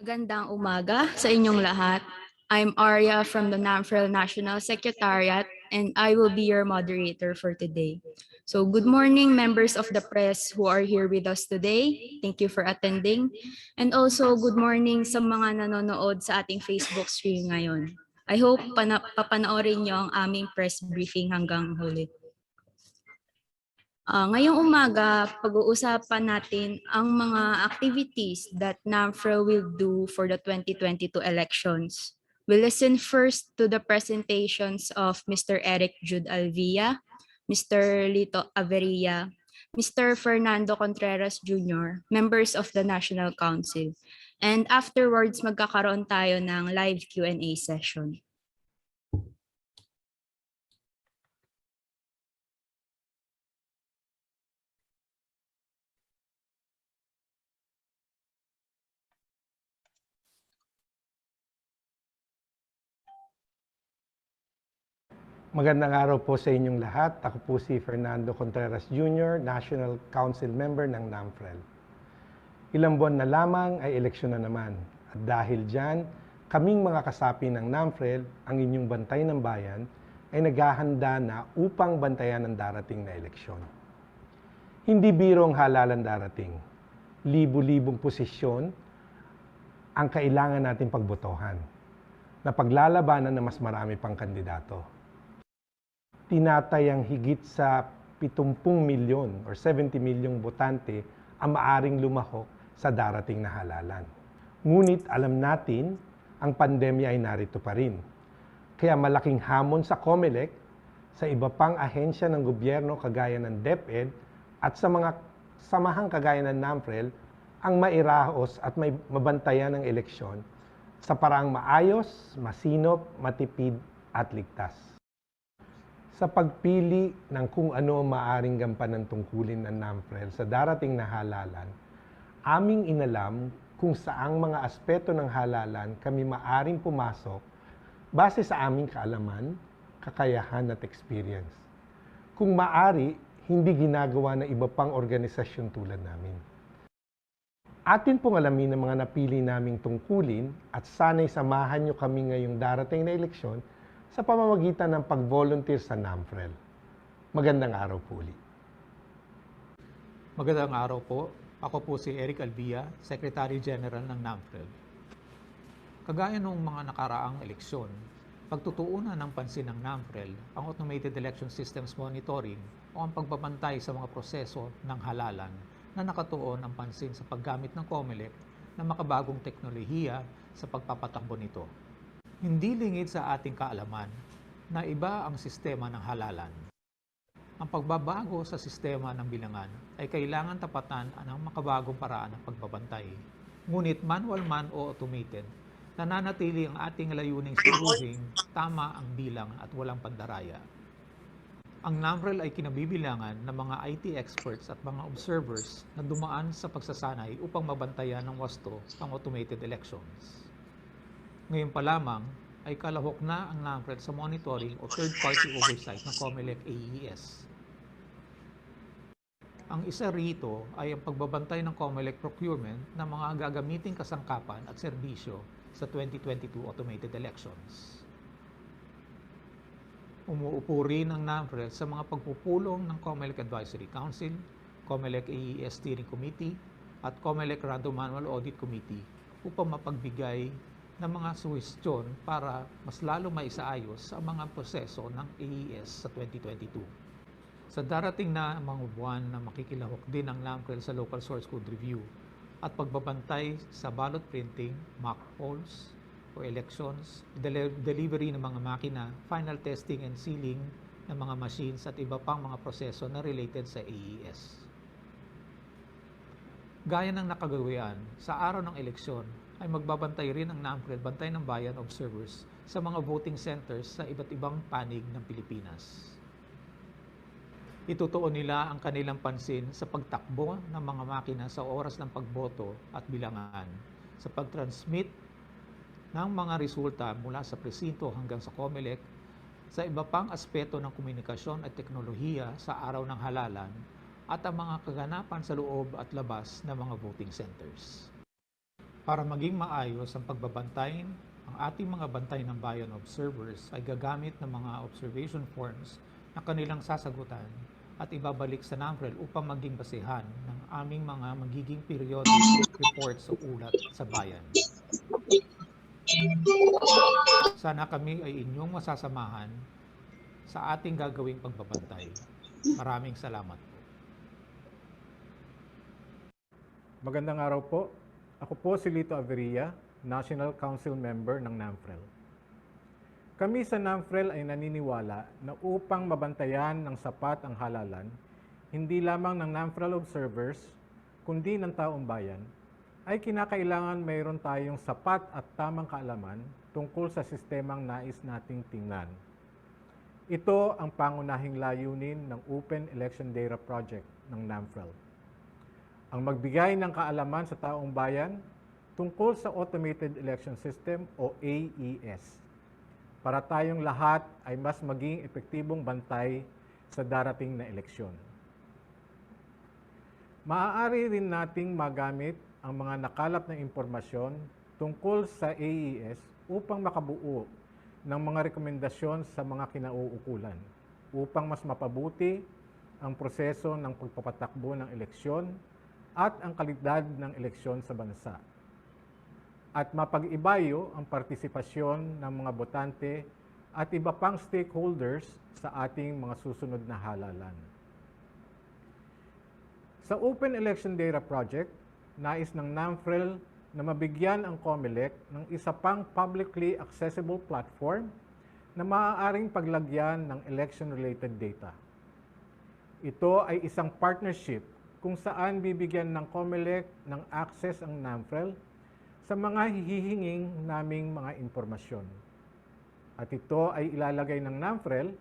Magandang umaga sa inyong lahat. I'm Arya from the NAMFREL National Secretariat and I will be your moderator for today. So good morning members of the press who are here with us today. Thank you for attending. And also good morning sa mga nanonood sa ating Facebook stream ngayon. I hope papanoorin niyo ang aming press briefing hanggang huli. Ngayong umaga, pag-uusapan natin ang mga activities that NAMFREL will do for the 2022 elections. We'll listen first to the presentations of Mr. Eric Jude Alvia, Mr. Lito Averia, Mr. Fernando Contreras Jr., members of the National Council. And afterwards, magkakaroon tayo ng live Q&A session. Magandang araw po sa inyong lahat. Ako po si Fernando Contreras Jr., National Council Member ng NAMFREL. Ilang buwan na lamang ay eleksyon na naman. At dahil dyan, kaming mga kasapi ng NAMFREL, ang inyong bantay ng bayan, ay naghahanda na upang bantayan ang darating na eleksyon. Hindi birong halalan darating. Libu-libong posisyon ang kailangan natin pagbotohan na paglalabanan na mas marami pang kandidato. Tinatayang higit sa 70 milyon or 70 milyong botante ang maaring lumahok sa darating na halalan. Ngunit alam natin, ang pandemya ay narito pa rin. Kaya malaking hamon sa COMELEC, sa iba pang ahensya ng gobyerno kagaya ng DepEd at sa mga samahang kagaya ng NAMFREL ang mairaos at may mabantayan ng eleksyon sa paraang maayos, masinop, matipid at ligtas. Sa pagpili ng kung ano ang maaaring gampanan tungkulin ng NAMFREL sa darating na halalan, aming inalam kung saang mga aspeto ng halalan kami maaaring pumasok base sa aming kaalaman, kakayahan at experience. Kung maaari, hindi ginagawa ng iba pang organisasyon tulad namin. Atin pong alamin ang mga napili naming tungkulin at sana'y samahan nyo kami ngayong darating na eleksyon sa pamamagitan ng pag-volunteer sa NAMFREL. Magandang araw po ulit. Magandang araw po. Ako po si Eric Alvia, Secretary General ng NAMFREL. Kagaya noong mga nakaraang eleksyon, pagtutuunan ng pansin ng NAMFREL ang Automated Election Systems Monitoring o ang pagbabantay sa mga proseso ng halalan na nakatuon ang pansin sa paggamit ng COMELEC ng makabagong teknolohiya sa pagpapatakbo nito. Hindi lingid sa ating kaalaman na iba ang sistema ng halalan. Ang pagbabago sa sistema ng bilangan ay kailangan tapatan ng makabagong paraan ng pagbabantay. Ngunit manual man o automated, nananatili ang ating layuning siguruhin tama ang bilang at walang pandaraya. Ang NAMFREL ay kinabibilangan ng mga IT experts at mga observers na dumaan sa pagsasanay upang mabantayan ng wasto ang automated elections. Ngayon pa lamang ay kalahok na ang NAMFREL sa monitoring o third-party oversight ng COMELEC AES. Ang isa rito ay ang pagbabantay ng COMELEC procurement ng mga gagamiting kasangkapan at serbisyo sa 2022 automated elections. Umuupo rin ang NAMFREL sa mga pagpupulong ng COMELEC Advisory Council, COMELEC AES Steering Committee, at COMELEC Random Manual Audit Committee upang mapagbigay ng mga suhestyon para mas lalo maisaayos ang mga proseso ng AES sa 2022. Sa darating na mga buwan na makikilahok din ang NAMFREL sa local source code review at pagbabantay sa ballot printing, mock polls o elections, delivery ng mga makina, final testing and sealing ng mga machines at iba pang mga proseso na related sa AES. Gaya ng nakagawian, sa araw ng eleksyon ay magbabantay rin ang NAMFREL Bantay ng Bayan observers sa mga voting centers sa iba't ibang panig ng Pilipinas. Itutuon nila ang kanilang pansin sa pagtakbo ng mga makina sa oras ng pagboto at bilangan, sa pag-transmit ng mga resulta mula sa presinto hanggang sa COMELEC, sa iba pang aspeto ng komunikasyon at teknolohiya sa araw ng halalan, at ang mga kaganapan sa loob at labas ng mga voting centers. Para maging maayos ang pagbabantay, ang ating mga bantay ng bayan observers ay gagamit ng mga observation forms na kanilang sasagutan at ibabalik sa NAMFREL upang maging basehan ng aming mga magiging periodic reports o ulat sa bayan. Sana kami ay inyong masasamahan sa ating gagawing pagbabantay. Maraming salamat po. Magandang araw po. Ako po si Lito Averia, National Council Member ng NAMFREL. Kami sa NAMFREL ay naniniwala na upang mabantayan ng sapat ang halalan, hindi lamang ng NAMFREL observers, kundi ng taong bayan, ay kinakailangan mayroon tayong sapat at tamang kaalaman tungkol sa sistemang nais nating tingnan. Ito ang pangunahing layunin ng Open Election Data Project ng NAMFREL. Ang magbigay ng kaalaman sa taong bayan tungkol sa Automated Election System o AES para tayong lahat ay mas maging epektibong bantay sa darating na eleksyon. Maaari rin nating magamit ang mga nakalap na impormasyon tungkol sa AES upang makabuo ng mga rekomendasyon sa mga kinauukulan upang mas mapabuti ang proseso ng pagpapatakbo ng eleksyon at ang kalidad ng eleksyon sa bansa. At mapag-ibayo ang partisipasyon ng mga botante at iba pang stakeholders sa ating mga susunod na halalan. Sa Open Election Data Project, nais ng NAMFREL na mabigyan ang COMELEC ng isa pang publicly accessible platform na maaaring paglagyan ng election-related data. Ito ay isang partnership kung saan bibigyan ng COMELEC ng access ang NAMFREL sa mga hihinging naming mga impormasyon. At ito ay ilalagay ng NAMFREL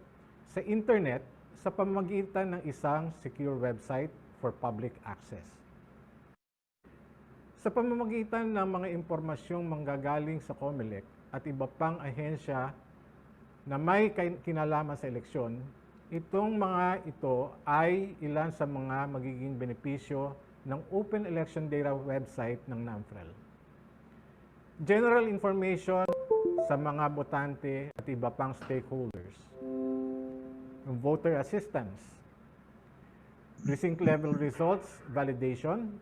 sa internet sa pamamagitan ng isang secure website for public access. Sa pamamagitan ng mga impormasyong manggagaling sa COMELEC at iba pang ahensya na may kinalaman sa eleksyon, itong mga ito ay ilan sa mga magiging benepisyo ng Open Election Data website ng NAMFREL. General information sa mga botante at iba pang stakeholders. Voter assistance. Precinct level results validation.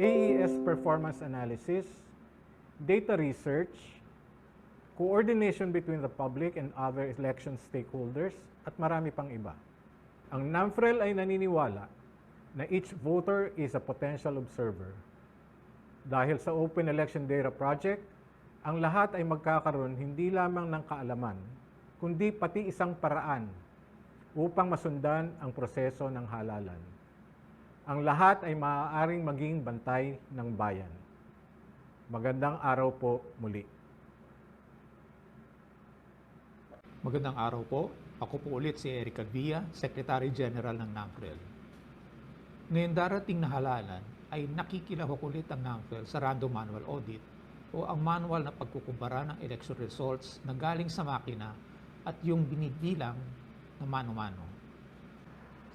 AES performance analysis. Data research. Coordination between the public and other election stakeholders at marami pang iba. Ang NAMFREL ay naniniwala na each voter is a potential observer. Dahil sa Open Election Data Project, ang lahat ay magkakaroon hindi lamang ng kaalaman, kundi pati isang paraan upang masundan ang proseso ng halalan. Ang lahat ay maaaring maging bantay ng bayan. Magandang araw po muli. Magandang araw po. Ako po ulit si Eric Alvia, Secretary General ng NAMFREL. Ngayon darating na halalan ay nakikilahok ulit ang NAMFREL sa Random Manual Audit o ang manual na pagkukumpara ng election results na galing sa makina at yung binibilang na mano-mano.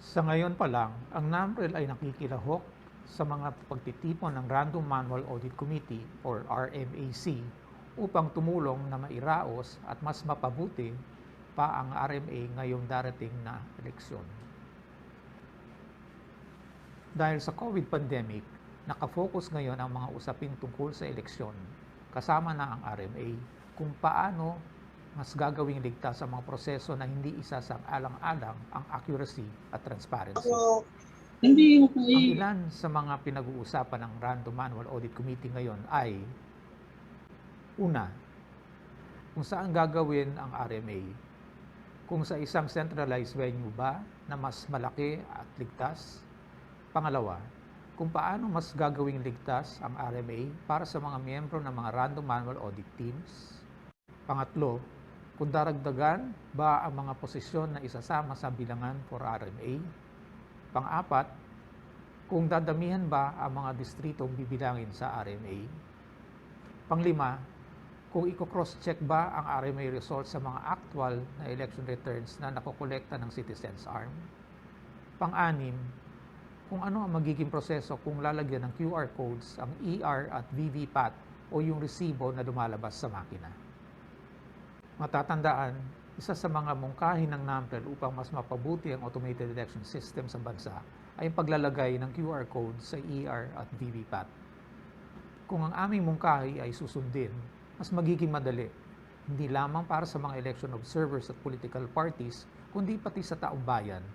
Sa ngayon pa lang, ang NAMFREL ay nakikilahok sa mga pagtitipon ng Random Manual Audit Committee or RMAC upang tumulong na mairaos at mas mapabuti pa ang RMA ngayong darating na eleksyon. Dahil sa COVID pandemic, Nakafocus ngayon ang mga usapin tungkol sa eleksyon, kasama na ang RMA, kung paano mas gagawing ligtas ang mga proseso na hindi isasang-alang-alang ang accuracy at transparency. Ang ilan sa mga pinag-uusapan ng Random Manual Audit Committee ngayon ay: una, kung saan gagawin ang RMA. Kung sa isang centralized venue ba na mas malaki at ligtas? Pangalawa, kung paano mas gagawing ligtas ang RMA para sa mga miyembro ng mga Random Manual Audit Teams? Pangatlo, kung daragdagan ba ang mga posisyon na isasama sa bilangan for RMA? Pang-apat, kung dadamihan ba ang mga distritong bibilangin sa RMA? Panglima, kung i-cross-check ba ang RMA results sa mga actual na election returns na nakokolekta ng Citizens Arm? Pang-anim, kung ano ang magiging proseso kung lalagyan ng QR codes ang ER at VVPAT o yung resibo na lumalabas sa makina. Matatandaan, isa sa mga mungkahi ng NAMFREL upang mas mapabuti ang automated election system sa bansa ay ang paglalagay ng QR code sa ER at VVPAT. Kung ang aming mungkahi ay susundin, mas magiging madali, hindi lamang para sa mga election observers at political parties, kundi pati sa taong bayan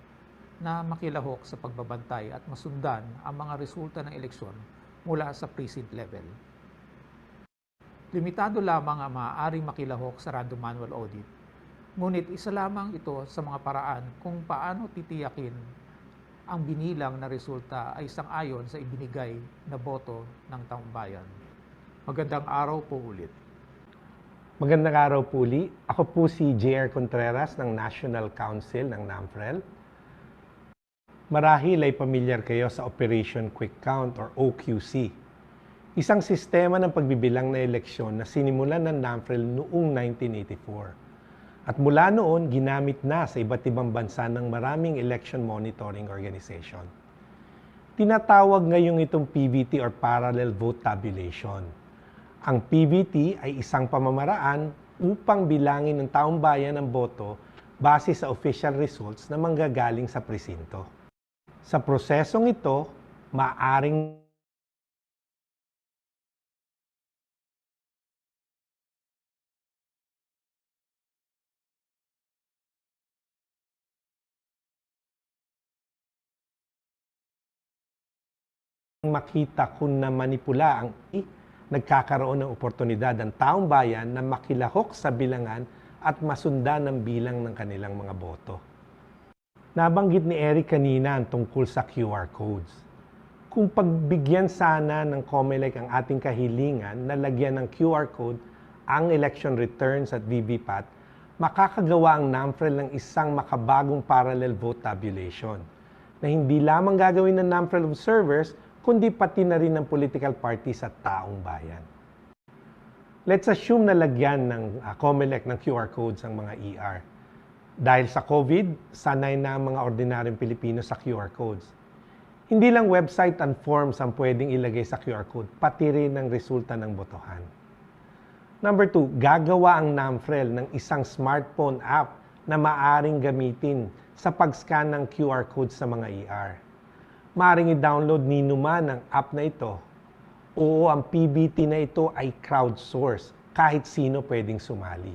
na makilahok sa pagbabantay at masundan ang mga resulta ng eleksyon mula sa precinct level. Limitado lamang ang maaaring makilahok sa random manual audit, ngunit isa lamang ito sa mga paraan kung paano titiyakin ang binilang na resulta ay sang-ayon sa ibinigay na boto ng taong bayan. Magandang araw po ulit. Magandang araw po uli. Ako po si J.R. Contreras ng National Council ng NAMFREL. Marahil ay pamilyar kayo sa Operation Quick Count or OQC. Isang sistema ng pagbibilang na eleksyon na sinimulan ng NAMFREL noong 1984. At mula noon, ginamit na sa iba't ibang bansa ng maraming election monitoring organization. Tinatawag ngayong itong PVT or Parallel Vote Tabulation. Ang PVT ay isang pamamaraan upang bilangin ng taong bayan ang boto base sa official results na manggagaling sa presinto. Sa prosesong ito, maaring makita kung na manipula ang nagkakaroon ng oportunidad ang taong bayan na makilahok sa bilangan at masundan ng bilang ng kanilang mga boto. Nabanggit ni Eric kanina ang tungkol sa QR codes. Kung pagbigyan sana ng COMELEC ang ating kahilingan na lagyan ng QR code ang election returns at VVPAT, makakagawa ang NAMFREL ng isang makabagong parallel vote tabulation na hindi lamang gagawin ng NAMFREL observers, kundi pati na rin ng political parties at taong bayan. Let's assume na lagyan ng COMELEC ng QR codes ang mga ER. Dahil sa COVID, sanay na ang mga ordinaryong Pilipino sa QR codes. Hindi lang website and forms ang pwedeng ilagay sa QR code, pati rin ang resulta ng botohan. Number 2, gagawa ang NAMFREL ng isang smartphone app na maaring gamitin sa pag-scan ng QR code sa mga ER. Maaring i-download ninuman ang app na ito. Oo, ang PBT na ito ay crowdsource. Kahit sino pwedeng sumali.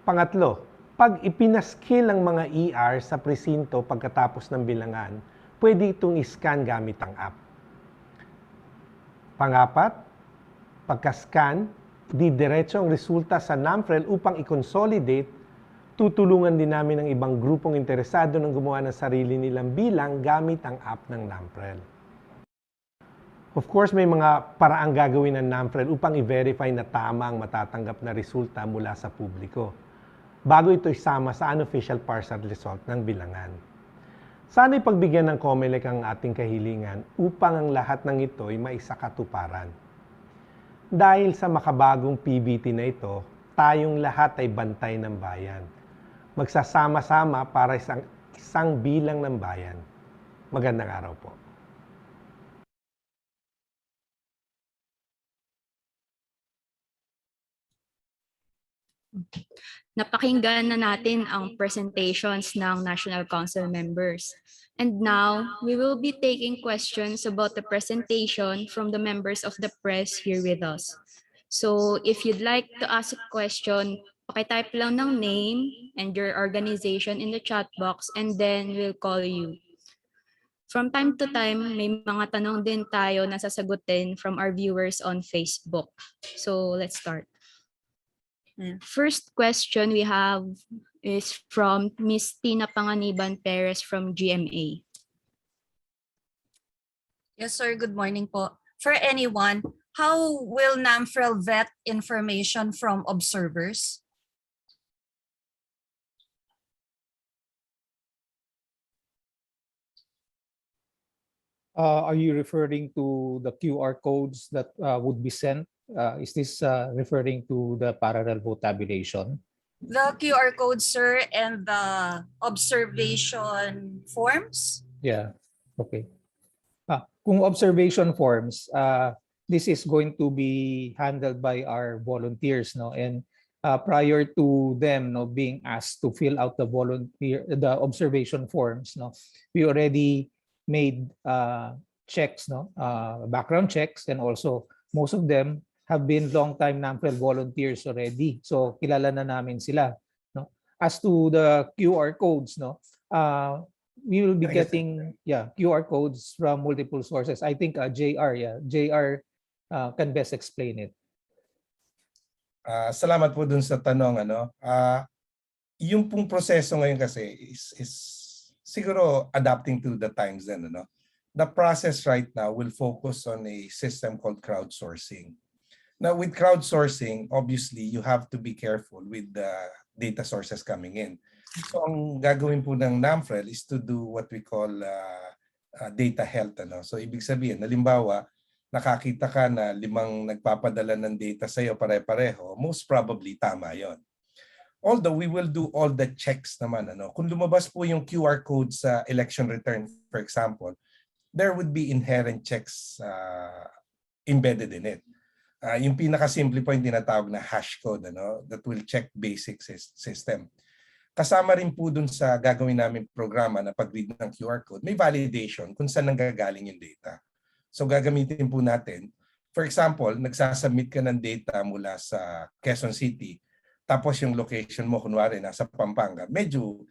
Pangatlo, pag ipinaskill ang mga ER sa presinto pagkatapos ng bilangan, pwede itong i-scan gamit ang app. Pangapat, pagka-scan, didiretso ang resulta sa NAMFREL upang i-consolidate. Tutulungan din namin ang ibang grupong interesado ng gumawa ng sarili nilang bilang gamit ang app ng NAMFREL. Of course, may mga paraang gagawin ng NAMFREL upang i-verify na tama ang matatanggap na resulta mula sa publiko, bago ito isama sa unofficial partial result ng bilangan. Sana'y pagbigyan ng COMELEC ang ating kahilingan upang ang lahat ng ito ay maisakatuparan. Dahil sa makabagong PBT na ito, tayong lahat ay bantay ng bayan. Magsasama-sama para isang bilang ng bayan. Magandang araw po. Napakinggan na natin ang presentations ng National Council members. And now, we will be taking questions about the presentation from the members of the press here with us. So if you'd like to ask a question, pakitype lang ng name and your organization in the chat box and then we'll call you. From time to time, may mga tanong din tayo na sasagutin from our viewers on Facebook. So let's start. First question we have is from Miss Tina Panganiban Perez from GMA. Yes, sir. Good morning po. For anyone, how will NAMFREL vet information from observers? Are you referring to the QR codes that would be sent? Is this referring to the parallel vote tabulation? The QR code, sir, and the observation forms? Yeah, okay. Kung observation forms, this is going to be handled by our volunteers, no? And prior to them, no, being asked to fill out the observation forms, no, we already made checks, no, background checks, and also most of them have been long-time NAMFREL volunteers already. So kilala na namin sila, no. As to the QR codes, no, we will be getting QR codes from multiple sources. I think JR can best explain it. Salamat po dun sa tanong. Yung pong proseso ngayon kasi is siguro adapting to the times din. The process right now will focus on a system called crowdsourcing. Now with crowdsourcing, obviously you have to be careful with the data sources coming in. So ang gagawin po ng NAMFREL is to do what we call data health. So ibig sabihin, halimbawa, nakakita ka na 5 nagpapadala ng data sa iyo pare-pareho, most probably tama yon. Although we will do all the checks naman. Kung lumabas po yung QR code sa election return, for example, there would be inherent checks embedded in it. Yung pinakasimple po yung tinatawag na hash code that will check basic system. Kasama rin po dun sa gagawin namin programa na pag-read ng QR code, may validation kung saan nanggagaling yung data. So gagamitin po natin, for example, nagsasubmit ka ng data mula sa Quezon City, tapos yung location mo, kunwari, nasa Pampanga, medyo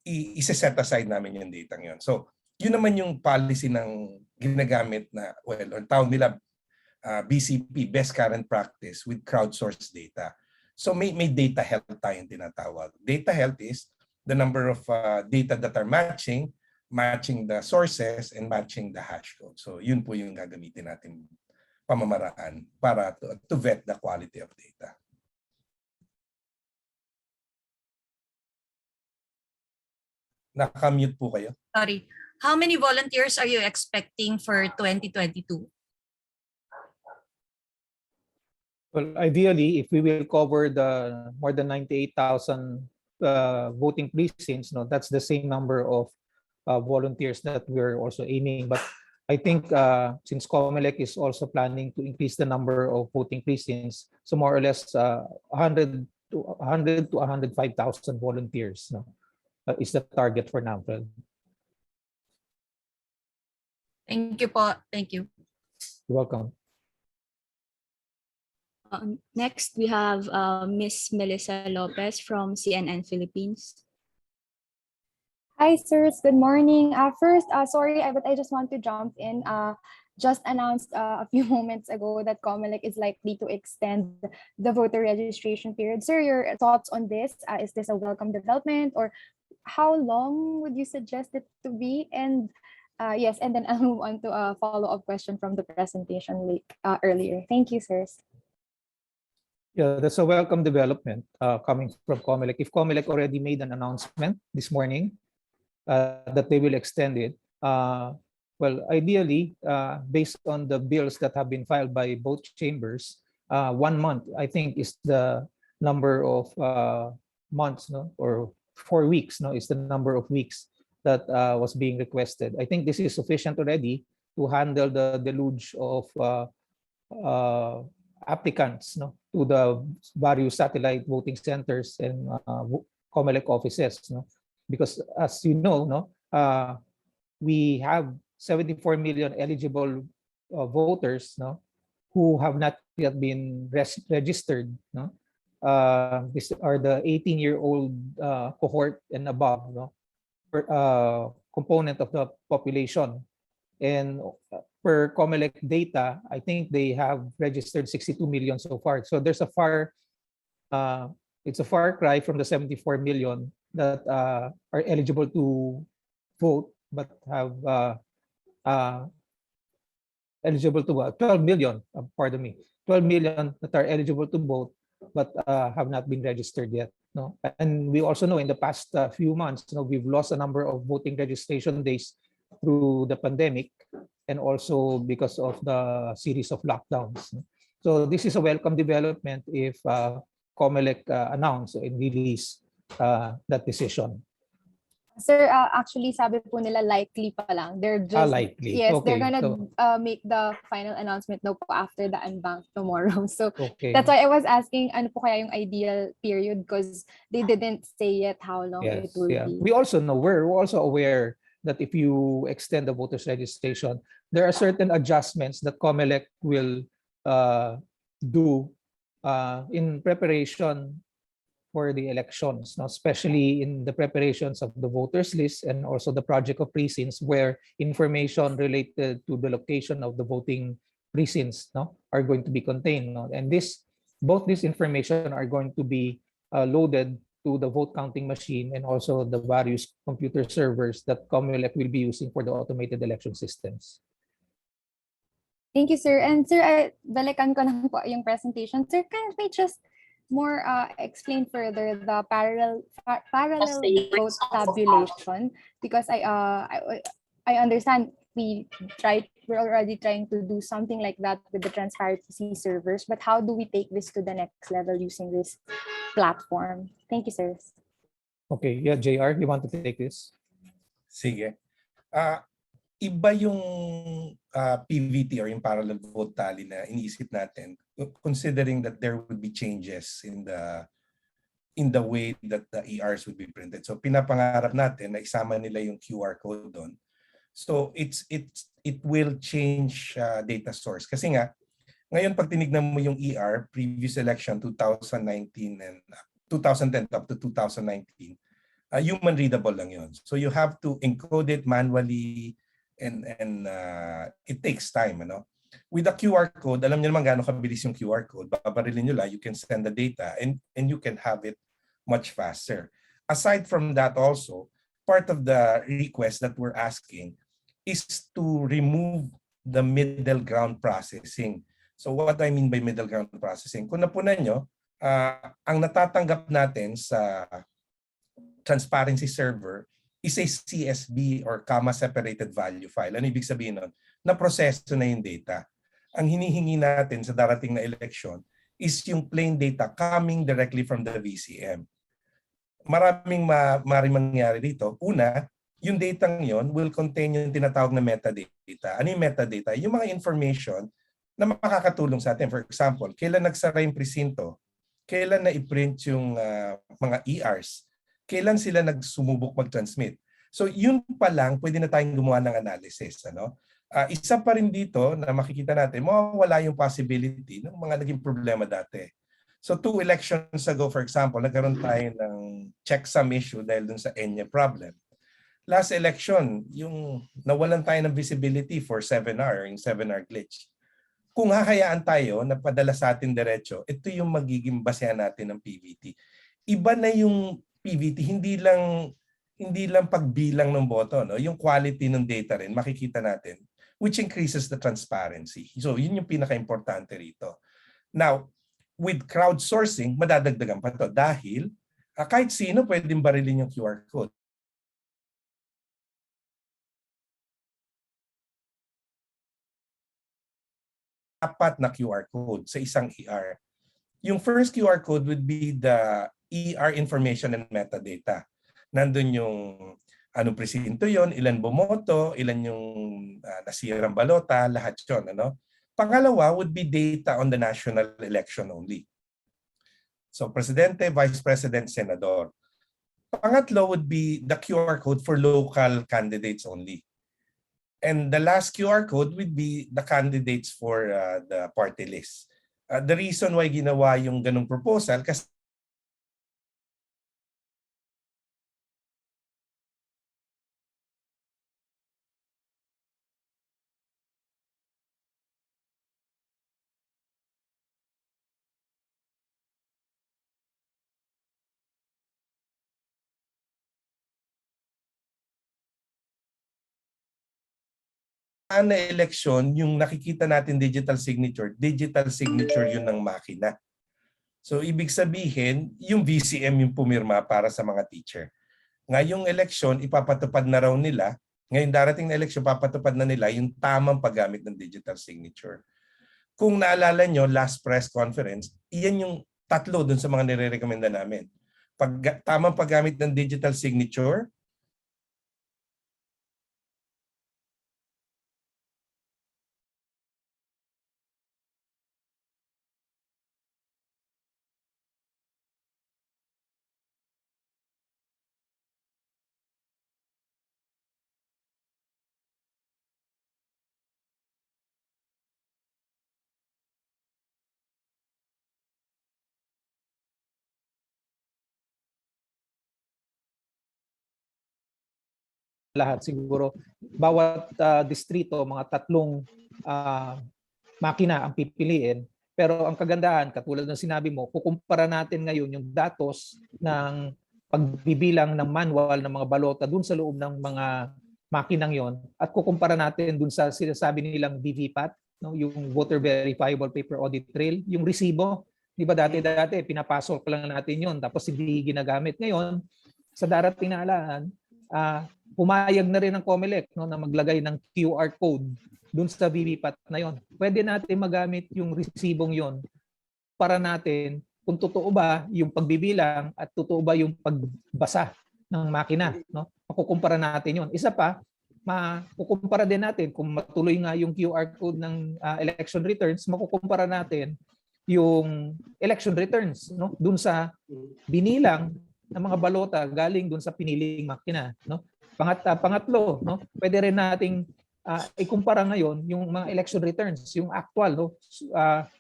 i-set aside namin yung data ngayon. So yun naman yung policy ng ginagamit na, ang tawag nila BCP, Best Current Practice with crowdsourced data. So may data health tayong tinatawag. Data health is the number of data that are matching the sources, and matching the hash code. So yun po yung gagamitin natin pamamaraan para to vet the quality of data. Naka-mute po kayo. Sorry. How many volunteers are you expecting for 2022? Well, ideally, if we will cover the more than 98,000 voting precincts, no, that's the same number of volunteers that we're also aiming. But I think since COMELEC is also planning to increase the number of voting precincts, so more or less 100 to 105,000 volunteers, no, is the target for NAMFREL. Thank you po. Thank you. You're welcome. Next, we have Miss Melissa Lopez from CNN Philippines. Hi, sirs. Good morning. First, sorry, but I just want to jump in. Just announced a few moments ago that COMELEC is likely to extend the voter registration period. Sir, your thoughts on this? Is this a welcome development, or how long would you suggest it to be? And yes, and then I'll move on to a follow-up question from the presentation earlier. Thank you, sirs. Yeah, that's a welcome development coming from COMELEC. If COMELEC already made an announcement this morning that they will extend it, well, ideally, based on the bills that have been filed by both chambers, 1 month, I think, is the number of months, no, or 4 weeks, no, is the number of weeks that was being requested. I think this is sufficient already to handle the deluge of applicants, no, to the various satellite voting centers and COMELEC offices, no, because as you know, no, we have 74 million eligible voters, no, who have not yet been registered, no. These are the 18-year-old cohort and above, no, component of the population. And per COMELEC data, I think they have registered 62 million so far. So there's it's a far cry from the 74 million that are eligible to vote, but have eligible to vote. 12 million, pardon me, 12 million that are eligible to vote, but have not been registered yet. No, and we also know in the past few months, we've lost a number of voting registration days through the pandemic, and also because of the series of lockdowns. So this is a welcome development if COMELEC announce and release that decision. Sir, actually sabi po nila likely pa lang. They're just likely. yes, Okay. they're gonna So, make the final announcement daw po after the unbank tomorrow. So okay. that's why I was asking ano po kaya yung ideal period, because they didn't say yet how long it will be. We also know, we're also aware that if you extend the voters registration, there are certain adjustments that COMELEC will do in preparation for the elections, no? Especially in the preparations of the voters list and also the project of precincts, where information related to the location of the voting precincts, no, are going to be contained, no? And both this information are going to be loaded to the vote counting machine and also the various computer servers that COMELEC will be using for the automated election systems. Thank you, sir. And sir, balikan ko lang po yung presentation. Sir, can we just more explain further the parallel vote tabulation, because I understand we're already trying to do something like that with the transparency servers, but how do we take this to the next level using this platform? Thank you, sir. Okay, yeah, JR, you want to take this? Sige. Iba yung PVT or yung parallel vote tally na iniisip natin, considering that there would be changes in the way that the ERs would be printed. So pinapangarap natin na isama nila yung QR code doon. So it will change data source. Kasi nga, ngayon pag tinignan mo yung ER, previous election 2019 and 2010 up to 2019, human readable lang yun. So you have to encode it manually, and it takes time, ano. With the QR code, alam niyo naman gaano kabilis yung QR code. Babarilin niyo lang, you can send the data and you can have it much faster. Aside from that also, part of the request that we're asking is to remove the middle ground processing. So what I mean by middle ground processing, kung napunan nyo, ang natatanggap natin sa transparency server is a CSV or comma separated value file. Ano ibig sabihin nun? Na-proseso na yung data. Ang hinihingi natin sa darating na election is yung plain data coming directly from the VCM. Maraming mangyari dito. Una, yung data yon will contain yung tinatawag na metadata. Ano yung metadata? Yung mga information na makakatulong sa atin. For example, kailan nagsara yung presinto, kailan na i-print yung mga ERs, kailan sila nagsumubok mag-transmit. So yun pa lang, pwede na tayong gumawa ng analysis. Ano? Isa pa rin dito na makikita natin, mawawala yung possibility ng mga naging problema dati. So 2 elections ago, for example, nagkaroon tayo ng checksum issue dahil dun sa ENYA problem. Last election, yung nawalan tayo ng visibility for 7R, yung 7R glitch. Kung hahayaan tayo na padala sa atin diretso, ito yung magiging basehan natin ng PVT. Iba na yung PVT, hindi lang pagbilang ng boto, no? Yung quality ng data rin makikita natin, which increases the transparency. So yun yung pinaka-importante rito. Now, with crowdsourcing, madadagdagan pa to dahil kahit sino pwedeng barilin yung QR code. Apat na QR code sa isang ER. Yung first QR code would be the ER information and metadata. Nandun yung anong presinto yon, ilan bumoto, ilan yung nasirang balota, lahat yun. Ano? Pangalawa would be data on the national election only. So Presidente, Vice President, Senador. Pangatlo would be the QR code for local candidates only. And the last QR code would be the candidates for the party list. The reason why ginawa yung ganung proposal kasi na eleksyon, yung nakikita natin digital signature yun ng makina. So ibig sabihin, yung VCM yung pumirma para sa mga teacher. Ngayong eleksyon, ipapatupad na raw nila, ngayon darating na eleksyon, papatupad na nila yung tamang paggamit ng digital signature. Kung naalala nyo, last press conference, iyan yung tatlo dun sa mga nire-recommenda namin. Tamang paggamit ng digital signature, lahat siguro bawat distrito mga tatlong makina ang pipiliin, pero ang kagandahan katulad ng sinabi mo, kukumpara natin ngayon yung datos ng pagbibilang ng manual ng mga balota dun sa loob ng mga makinang yon at kukumpara natin dun sa sinasabi nilang BVPAT, no, yung voter verifiable paper audit trail, yung resibo. Di ba dati pinapasok lang natin yon tapos hindi ginagamit. Ngayon sa darating na halalan, pumayag na rin ng COMELEC, no, na maglagay ng QR code dun sa BVPAT na yon. Pwede natin magamit yung resibong yon para natin kung totoo ba yung pagbibilang at totoo ba yung pagbasa ng makina. No? Makukumpara natin yon. Isa pa, makukumpara din natin kung matuloy nga yung QR code ng election returns, makukumpara natin yung election returns, no, dun sa binilang ng mga balota galing dun sa piniling makina, no. Pangatlo, no, pwede rin nating ikumpara ngayon yung mga election returns, yung actual, no.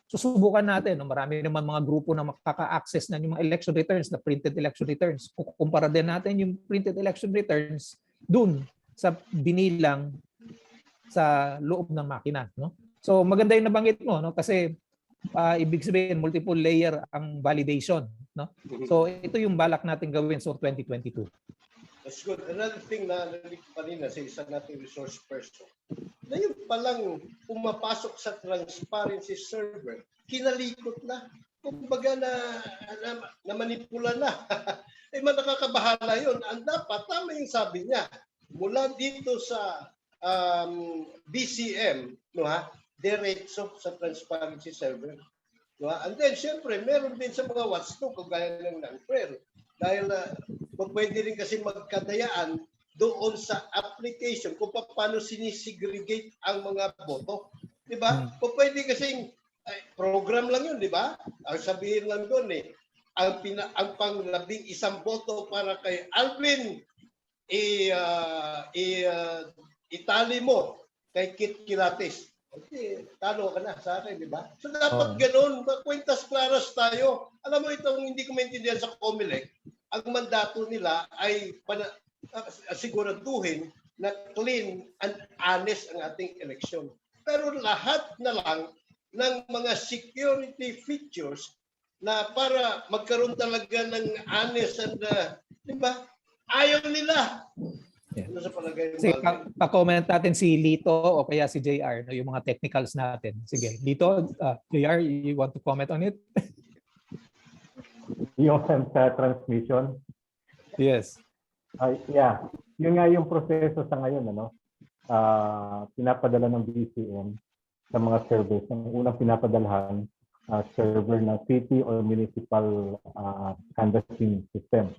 Susubukan natin, no, marami naman mga grupo na makaka-access na yung mga election returns, na printed election returns. Kukumpara din natin yung printed election returns dun sa binilang sa loob ng makina, no. So maganda yung nabanggit mo, no, kasi ibig sabihin multiple layer ang validation, no. So ito yung balak natin gawin sa 2022. That's good. Another thing na narinig ko kanina sa isa nating resource person, na yung palang pumapasok sa transparency server, kinalikot na. Kumbaga na manipula na. Eh nakakabahala yun. Ang dapat, tama yung sabi niya, mula dito sa BCM, no, ha, diretso sa transparency server. No, ha? And then, syempre, meron din sa mga watchdog, kagaya ng NAMFREL. Dahil pwede rin kasi magkadayaan doon sa application kung paano sinisegregate ang mga boto. Di ba? Pwede kasing program lang yun, di ba? Ang sabihin lang doon ang pang-11 boto para kay Alvin, itali mo kay Kit Kilates. Okay, talo ka na sa akin, di ba? So dapat ganoon, kwentas claras tayo. Alam mo itong hindi ko maintindihan sa COMELEC, ang mandato nila ay siguraduhin na clean and honest ang ating eleksyon. Pero lahat na lang ng mga security features na para magkaroon talaga ng honest and, di ba? Ayaw nila. Ano sa palagay mo? Sige, pa-comment natin si Lito o kaya si JR, no, yung mga technicals natin. Sige, Lito, JR, you want to comment on it? Yung sa transmission. Yes. Yeah, yun nga yung proseso sa ngayon, ano? Pinapadala ng BCM sa mga servers. Ang unang pinapadalahan, server ng city or municipal canvassing system.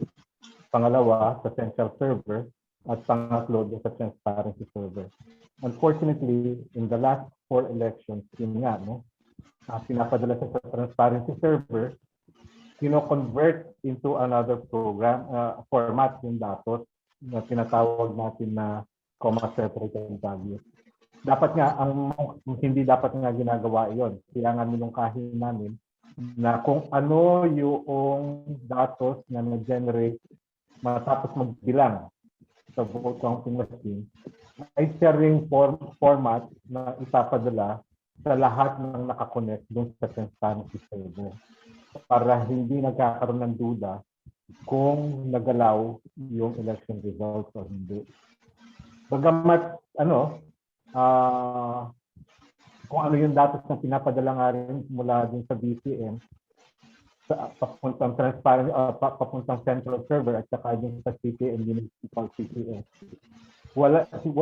Pangalawa, sa central server, at pangatlo dun sa transparency server. Unfortunately, in the last 4 elections, yun nga, no, pinapadala siya sa transparency server, convert into another program, format yung datos na tinatawag natin na comma separated value. Dapat nga, hindi dapat nga ginagawa yon. Kailangan minungkahin namin na kung ano yung datos na na-generate matapos magbilang sa vote counting machine, ay sharing format na ipapadala sa lahat ng nakakonect dun sa transparency server para hindi nagkakaroon ng duda kung nagalaw yung election results o hindi. Bagamat kung ano yung datos na pinapadala nga rin mula din sa BCM papuntang transparent papuntang central server at saka din sa CPM municipal CPM.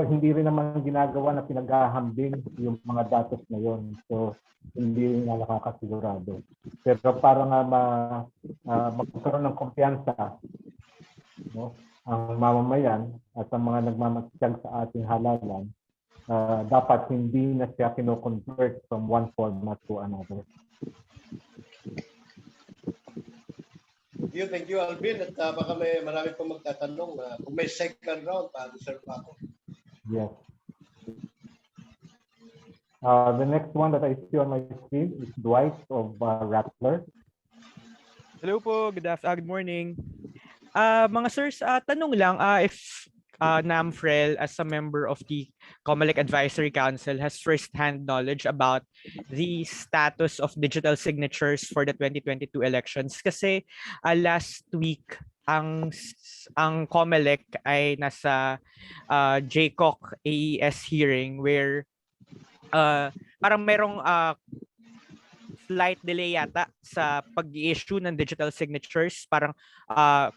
Hindi rin naman ginagawa na pinaghahambing yung mga datos na yon. So hindi rin nga nakakasigurado. Pero para nga magkaroon ng kumpiyansa, no, ang mamamayan at ang mga nagmamatyag sa ating halalan, dapat hindi na siya kino-convert from one format to another. Thank you, Alvin. At baka marami pang magtatanong kung may second round, pa-reserve ako. Yes. The next one that I see on my screen is Dwight of Rattler. Hello po, good morning. Mga sirs, tanong lang if NAMFREL as a member of the COMELEC Advisory Council has first-hand knowledge about the status of digital signatures for the 2022 elections. Kasi last week, ang COMELEC ay nasa JCOC AES hearing where parang merong slight delay yata sa pag-i-issue ng digital signatures. Parang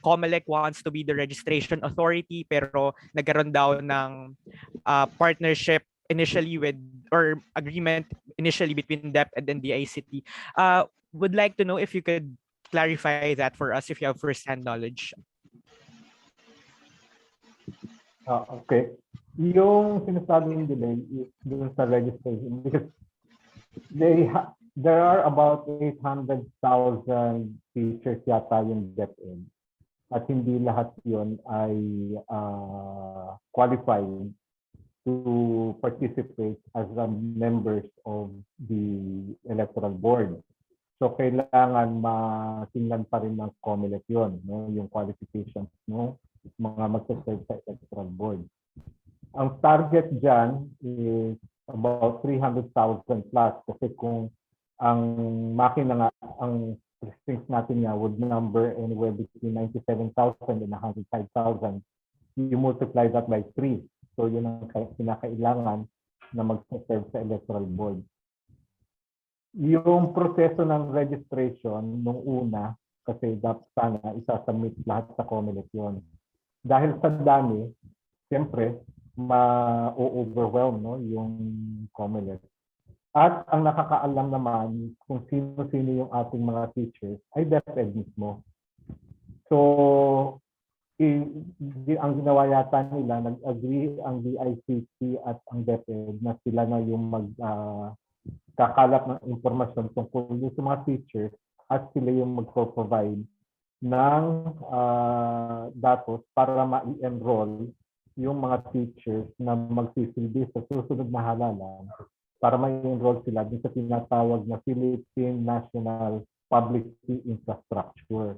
COMELEC wants to be the registration authority pero nagkaroon daw ng partnership initially with or agreement initially between DepEd and the ICT. Would like to know if you could clarify that for us if you have first-hand knowledge. Okay. Yung sinasabing delay is dun sa registration because there are about 800,000 teachers yata yung DepEd at hindi lahat yon ay qualified to participate as members of the electoral board. So kailangan matingnan pa rin ng COMELEC yun, no? Yung qualifications no? Mga magsaserve sa electoral board. Ang target dyan is about 300,000 plus kasi kung ang makina nga, ang precincts natin nga would number anywhere between 97,000 and 105,000. You multiply that by 3. So yun ang kinakailangan na mag-serve sa electoral board. Yung proseso ng registration nung una, kasi dapat sana isasubmit lahat sa COMELEC yun. Dahil sa dami, siyempre, ma-overwhelm no, yung COMELEC. At ang nakakaalam naman kung sino-sino yung ating mga teachers ay DepEd mismo. So, ang ginawa yata nila, nag-agree ang DICT at ang DepEd na sila na yung magkakalap ng impormasyon tungkol sa mga teachers at sila yung mag-provide ng datos para ma-enroll yung mga teachers na magsisilbi sa susunod na halalan para ma-enroll sila din sa tinatawag na Philippine National Public Infrastructure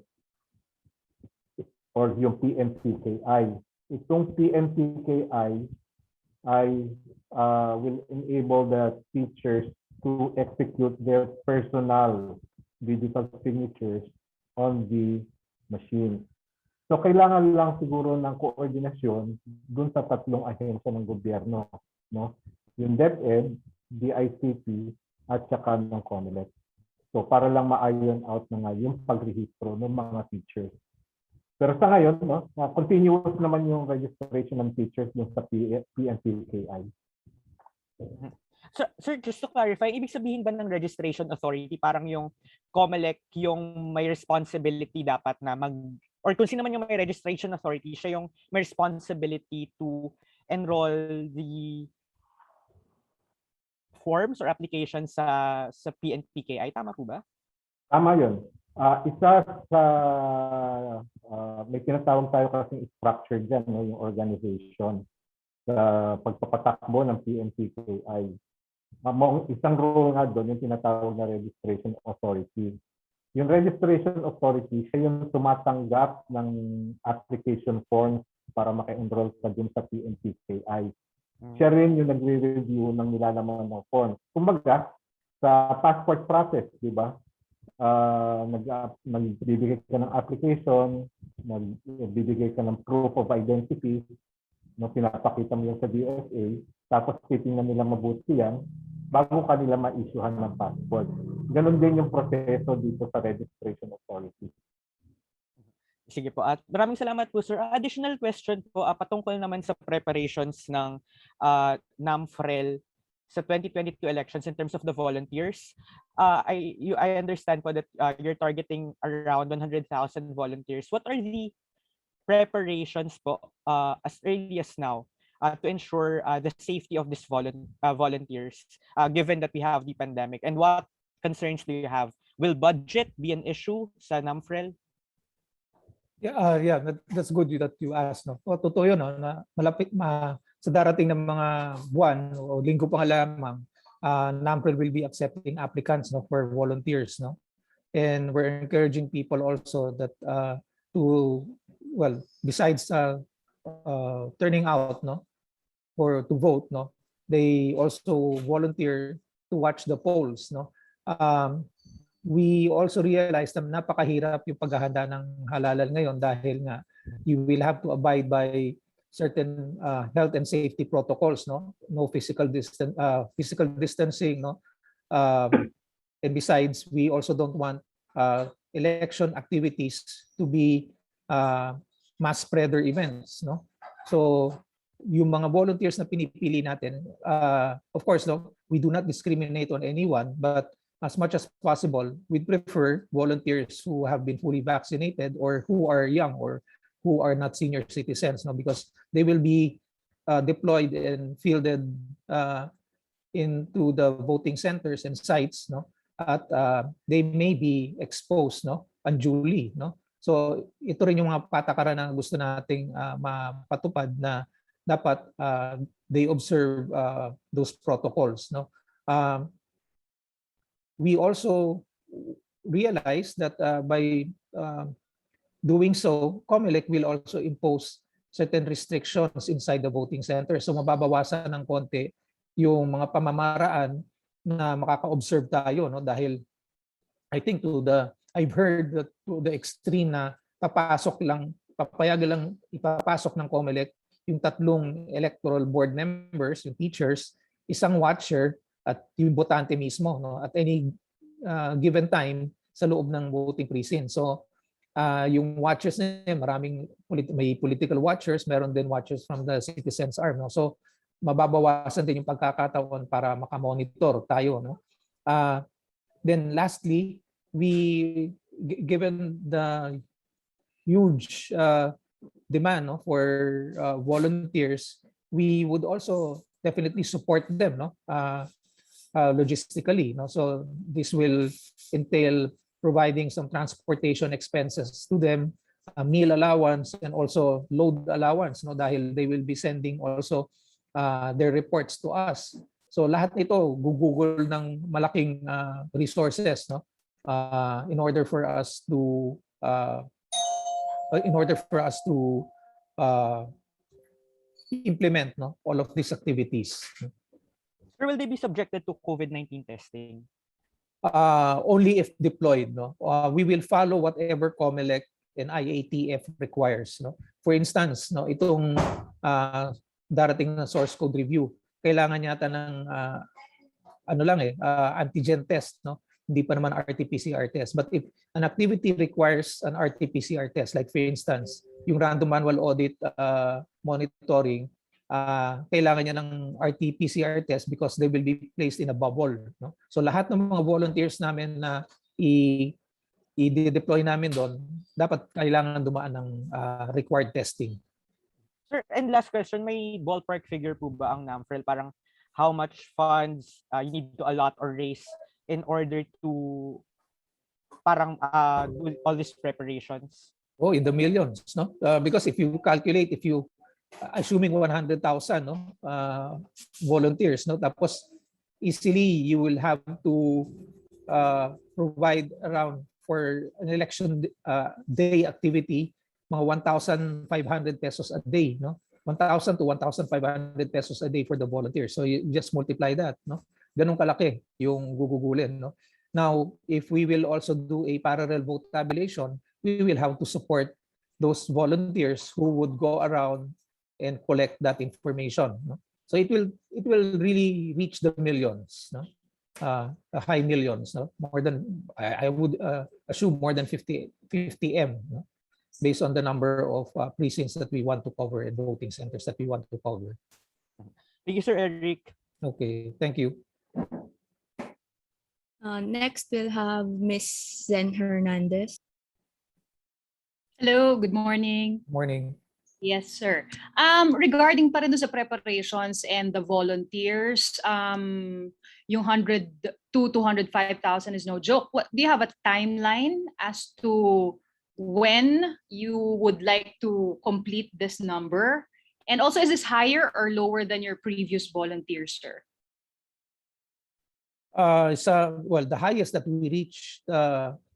or yung PNPKI. Itong PNPKI ay will enable the teachers to execute their personal digital signatures on the machine. So kailangan lang siguro ng koordinasyon dun sa tatlong ahensya ng gobyerno, no? Yung DepEd, DICT at saka ng COMELEC. So para lang ma-iron out na nga yung pagrehistro ng mga teachers. Pero sa ngayon, no, continuous naman yung registration ng teachers dun sa PNPKI. Sir, just to clarify, ibig sabihin ba ng registration authority parang yung COMELEC yung may responsibility dapat na or kung sino man yung may registration authority, siya yung may responsibility to enroll the forms or applications sa PNPKI. Tama po ba? Tama yun. Isa sa may tinatawag tayo kasing structure dyan, no, yung organization sa pagpapatakbo ng PNPKI. Isang role nga doon yung tinatawag na registration authority. Yung registration authority, siya yung tumatanggap ng application forms para maka-enroll ka dun sa PNPKI. Siya rin yung nagre-review ng nilalaman ng forms. Kumbaga, sa passport process, di ba? Nagbibigay ka ng application, nagbibigay ka ng proof of identity, no, pinapakita mo yan sa DSA, tapos titingnan nila mabuti yan, bago ka nila ma-issuehan ng passport. Ganon din yung proseso dito sa registration authority. Sige po. At maraming salamat po, sir. Additional question po, patungkol naman sa preparations ng NAMFREL sa 2022 elections in terms of the volunteers. I understand po that you're targeting around 100,000 volunteers. What are the preparations po as early as now to ensure the safety of these volunteers, given that we have the pandemic? And what concerns do you have? Will budget be an issue sa NAMFREL? Yeah, that's good that you asked. No? O, totoo yun, no? Na malapit sa darating ng mga buwan o linggo pa nga lamang, NAMFREL will be accepting applicants, no, for volunteers. No? And we're encouraging people also that besides turning out, no, or to vote, no, they also volunteer to watch the polls. No? We also realize na napakahirap yung paghahanda ng halalan ngayon dahil nga you will have to abide by certain health and safety protocols, no physical distancing, no, and besides we also don't want election activities to be mass spreader events, no. So yung mga volunteers na pinipili natin, of course, no, we do not discriminate on anyone, but as much as possible, we prefer volunteers who have been fully vaccinated or who are young or who are not senior citizens, no, because they will be deployed and fielded into the voting centers and sites, no, at they may be exposed, no, unduly, no. So ito rin yung mga patakaran na gusto nating mapatupad na dapat they observe those protocols, no. We also realize that by doing so, COMELEC will also impose certain restrictions inside the voting center. So mababawasan ng konti yung mga pamamaraan na makaka-observe tayo, no, dahil I think I've heard that to the extreme na papayagan lang ipapasok ng COMELEC yung 3 electoral board members, yung teachers, isang watcher at yung botante mismo, no, at any given time sa loob ng voting precinct. So yung watchers na may political watchers, meron din watchers from the citizens arm, no. So mababawasan din yung pagkakataon para makamonitor tayo, no. Then lastly, given the huge demand, no, for volunteers, we would also definitely support them, no, logistically, no. So this will entail providing some transportation expenses to them, meal allowance, and also load allowance, no, dahil they will be sending also their reports to us. So lahat nito gugugol ng malaking resources, no, in order for us to implement, no, all of these activities. Or will they be subjected to COVID-19 testing? Only if deployed, no. We will follow whatever COMELEC and IATF requires, no. For instance, no, itong darating na source code review, kailangan yata ng antigen test, no. Hindi pa naman RT-PCR test. But if an activity requires an RT-PCR test, like for instance, yung random manual audit monitoring, kailangan niya ng RT-PCR test because they will be placed in a bubble, no? So lahat ng mga volunteers namin na i-deploy namin doon, dapat kailangan dumaan ng required testing. Sir, and last question, may ballpark figure po ba ang NAMFREL? Parang how much funds you need to allot or raise in order to parang do all these preparations? Oh, in the millions, no? Because if you calculate, assuming 100,000, no, volunteers, no, tapos easily you will have to provide around for an election day activity mga 1,500 pesos a day, no? 1,000 to 1,500 pesos a day for the volunteers. So you just multiply that, no? Ganun kalaki yung gugugulin, no? Now, if we will also do a parallel vote tabulation, we will have to support those volunteers who would go around and collect that information, no? So it will really reach the millions, no? High millions, no? More than, I would assume more than 50 M, no? Based on the number of precincts that we want to cover and voting centers that we want to cover. Thank you, Sir Eric. Okay, thank you. Next, we'll have Ms. Zen Hernandez. Hello, good morning. Morning. Yes, sir. Regarding pa rin dun sa preparations and the volunteers, yung 102 to 105,000 is no joke. Do you have a timeline as to when you would like to complete this number? And also, is this higher or lower than your previous volunteers, sir? Well, the highest that we reached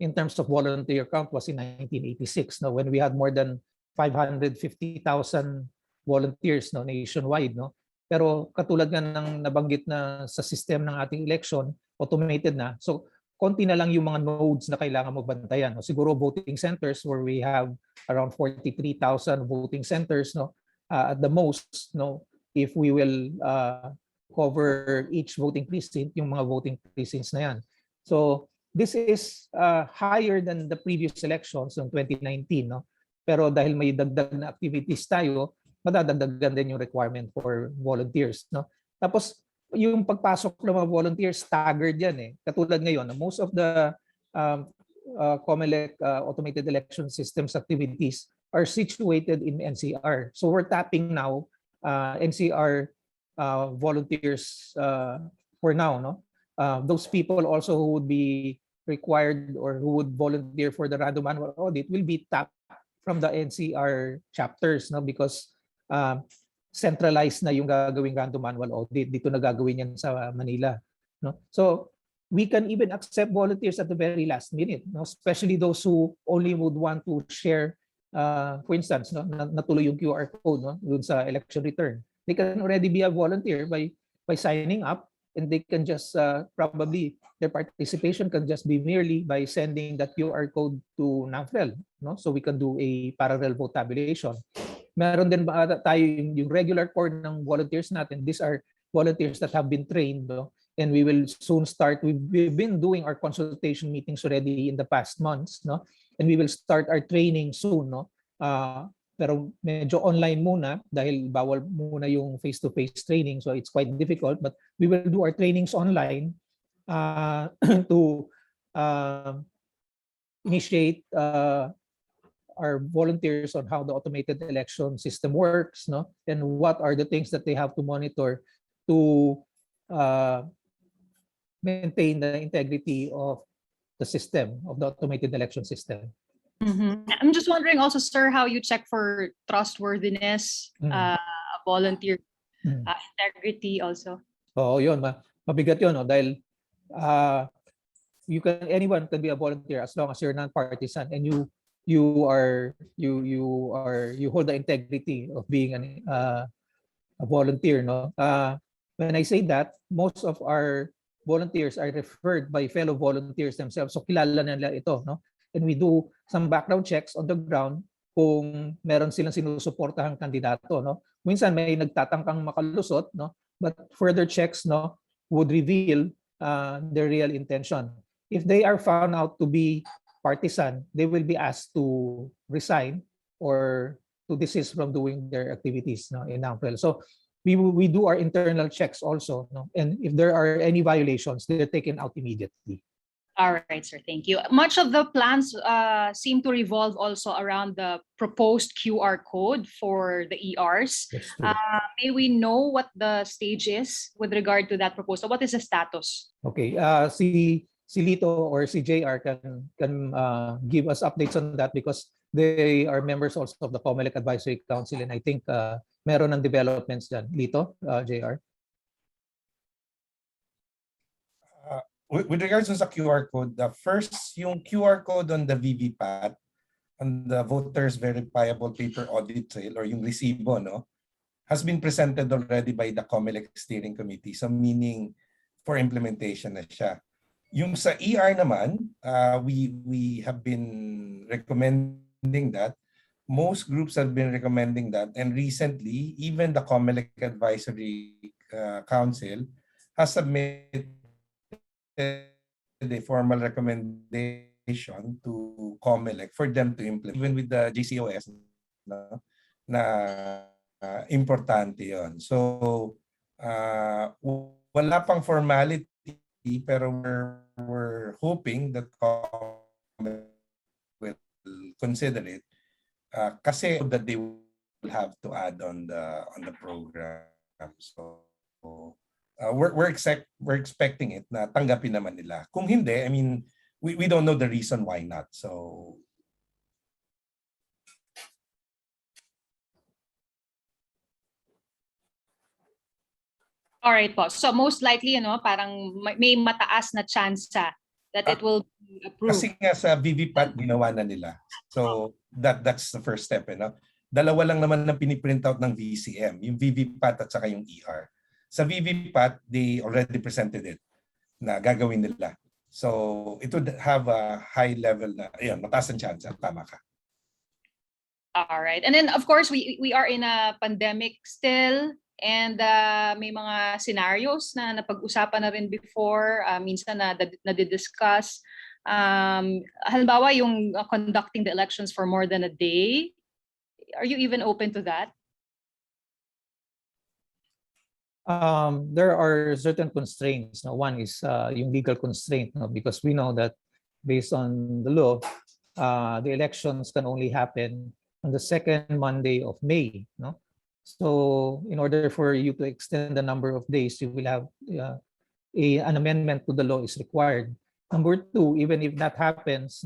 in terms of volunteer count was in 1986, no, when we had more than 550,000 volunteers, no, nationwide, no. Pero katulad nga ng nabanggit na sa system ng ating election, automated na. So konti na lang yung mga nodes na kailangan magbantayan, no. Siguro voting centers where we have around 43,000 voting centers, no, at the most, no, if we will cover each voting precinct, yung mga voting precincts na yan. So this is higher than the previous elections in 2019, no? Pero dahil may dagdag na activities tayo, madadagdagan din yung requirement for volunteers, no? Tapos yung pagpasok ng mga volunteers, staggered yan eh. Katulad ngayon, most of the COMELEC automated election systems activities are situated in NCR. So we're tapping now NCR volunteers for now, no? Those people also who would be required or who would volunteer for the random manual audit will be tapped from the NCR chapters, no? Because centralized na yung gagawing random manual audit. Dito na gagawin yan sa Manila, no? So we can even accept volunteers at the very last minute, no? Especially those who only would want to share, for instance, no, natuloy yung QR code, no, dun sa election return. They can already be a volunteer by signing up, and they can just probably their participation can just be merely by sending that QR code to NAMFREL, no? So we can do a parallel vote tabulation. Meron din ba tayo yung regular core ng volunteers natin? These are volunteers that have been trained, no? And we will soon start. We've been doing our consultation meetings already in the past months, no? And we will start our training soon, no? Pero medyo online muna dahil bawal muna yung face-to-face training, so it's quite difficult, but we will do our trainings online to initiate our volunteers on how the automated election system works, no, and what are the things that they have to monitor to maintain the integrity of the system, of the automated election system. I'm just wondering also, sir, how you check for trustworthiness, volunteer integrity also. Oo, yun. Mabigat yun, no? Dahil anyone can be a volunteer as long as you're non-partisan and you hold the integrity of being a volunteer, no? When I say that, most of our volunteers are referred by fellow volunteers themselves. So kilala nila ito, no? And we do some background checks on the ground kung meron silang sinusuportahang kandidato, no? Minsan may nagtatangkang makalusot, no? But further checks, no, would reveal their real intention. If they are found out to be partisan, they will be asked to resign or to desist from doing their activities, no, in NAMFREL. So we do our internal checks also, no? And if there are any violations, they're taken out immediately. All right, sir. Thank you. Much of the plans seem to revolve also around the proposed QR code for the ERs. That's true. May we know what the stage is with regard to that proposal? What is the status? Okay, si Lito or si JR can give us updates on that because they are members also of the COMELEC Advisory Council, and I think meron ng developments dyan. Lito, JR? With regards to sa QR code, the first, yung QR code on the VVPAT, on the voters verifiable paper audit trail or yung resibo, no, has been presented already by the COMELEC Steering Committee. So meaning for implementation na siya. Yung sa ER naman, we have been recommending that. Most groups have been recommending that, and recently, even the COMELEC Advisory Council has submitted a formal recommendation to COMELEC for them to implement. Even with the GCOS, no, na importante yon. So, wala pang formality, pero we're hoping that COMELEC will consider it kasi that they will have to add on the program. So, we're expecting it na tanggapin naman nila. Kung hindi, I mean, we don't know the reason why not. So, All right po. So most likely, parang may mataas na chance that it will be approved. kasi nga sa VVPAT ginawa na nila. So that's the first step, Dalawa lang naman ang piniprint out ng VCM, yung VVPAT at saka yung ER. Sa VVPAT, they already presented it na gagawin nila. So it would have a high level na, ayun, mataas ang chance, tama ka. All right. And then of course, we are in a pandemic still. And may mga scenarios na napag-usapan na rin before, minsan na nadidiscuss. Halimbawa, yung conducting the elections for more than a day. Are you even open to that? There are certain constraints. Now, one is yung legal constraint, because we know that based on the law, the elections can only happen on the second Monday of May. No? So in order for you to extend the number of days, you will have an amendment to the law is required. Number two, even if that happens,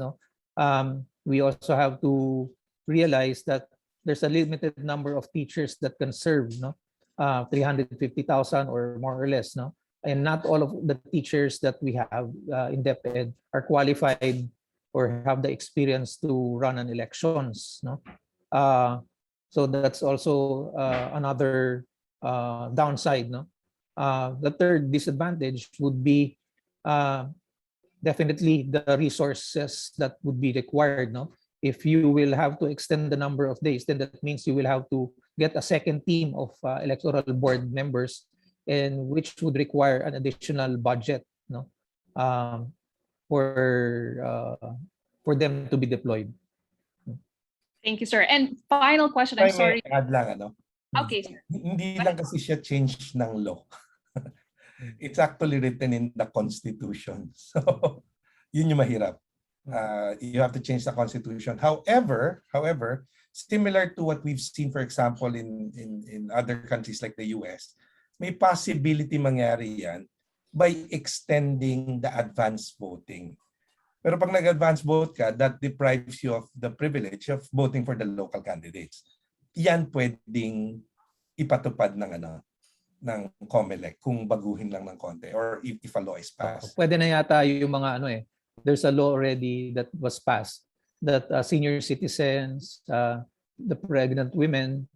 we also have to realize that there's a limited number of teachers that can serve, 350,000 or more or less, and not all of the teachers that we have in DepEd are qualified or have the experience to run an elections. So that's also another downside. The third disadvantage would be definitely the resources that would be required. If you will have to extend the number of days, then that means you will have to get a second team of electoral board members, and which would require an additional budget for them to be deployed. Thank you, sir. And final question, I'm sorry. Add lang, Okay, sir. Hindi lang kasi siya change ng law. It's actually written in the Constitution. So, yun yung mahirap. You have to change the Constitution. However, similar to what we've seen, for example, in other countries like the US, may possibility mangyari yan by extending the advance voting. Pero pag nag-advance vote ka, that deprives you of the privilege of voting for the local candidates. Yan pwedeng ipatupad ng COMELEC kung baguhin lang ng konti or if a law is passed. Pwede na yata yung mga there's a law already that was passed that senior citizens, the pregnant women,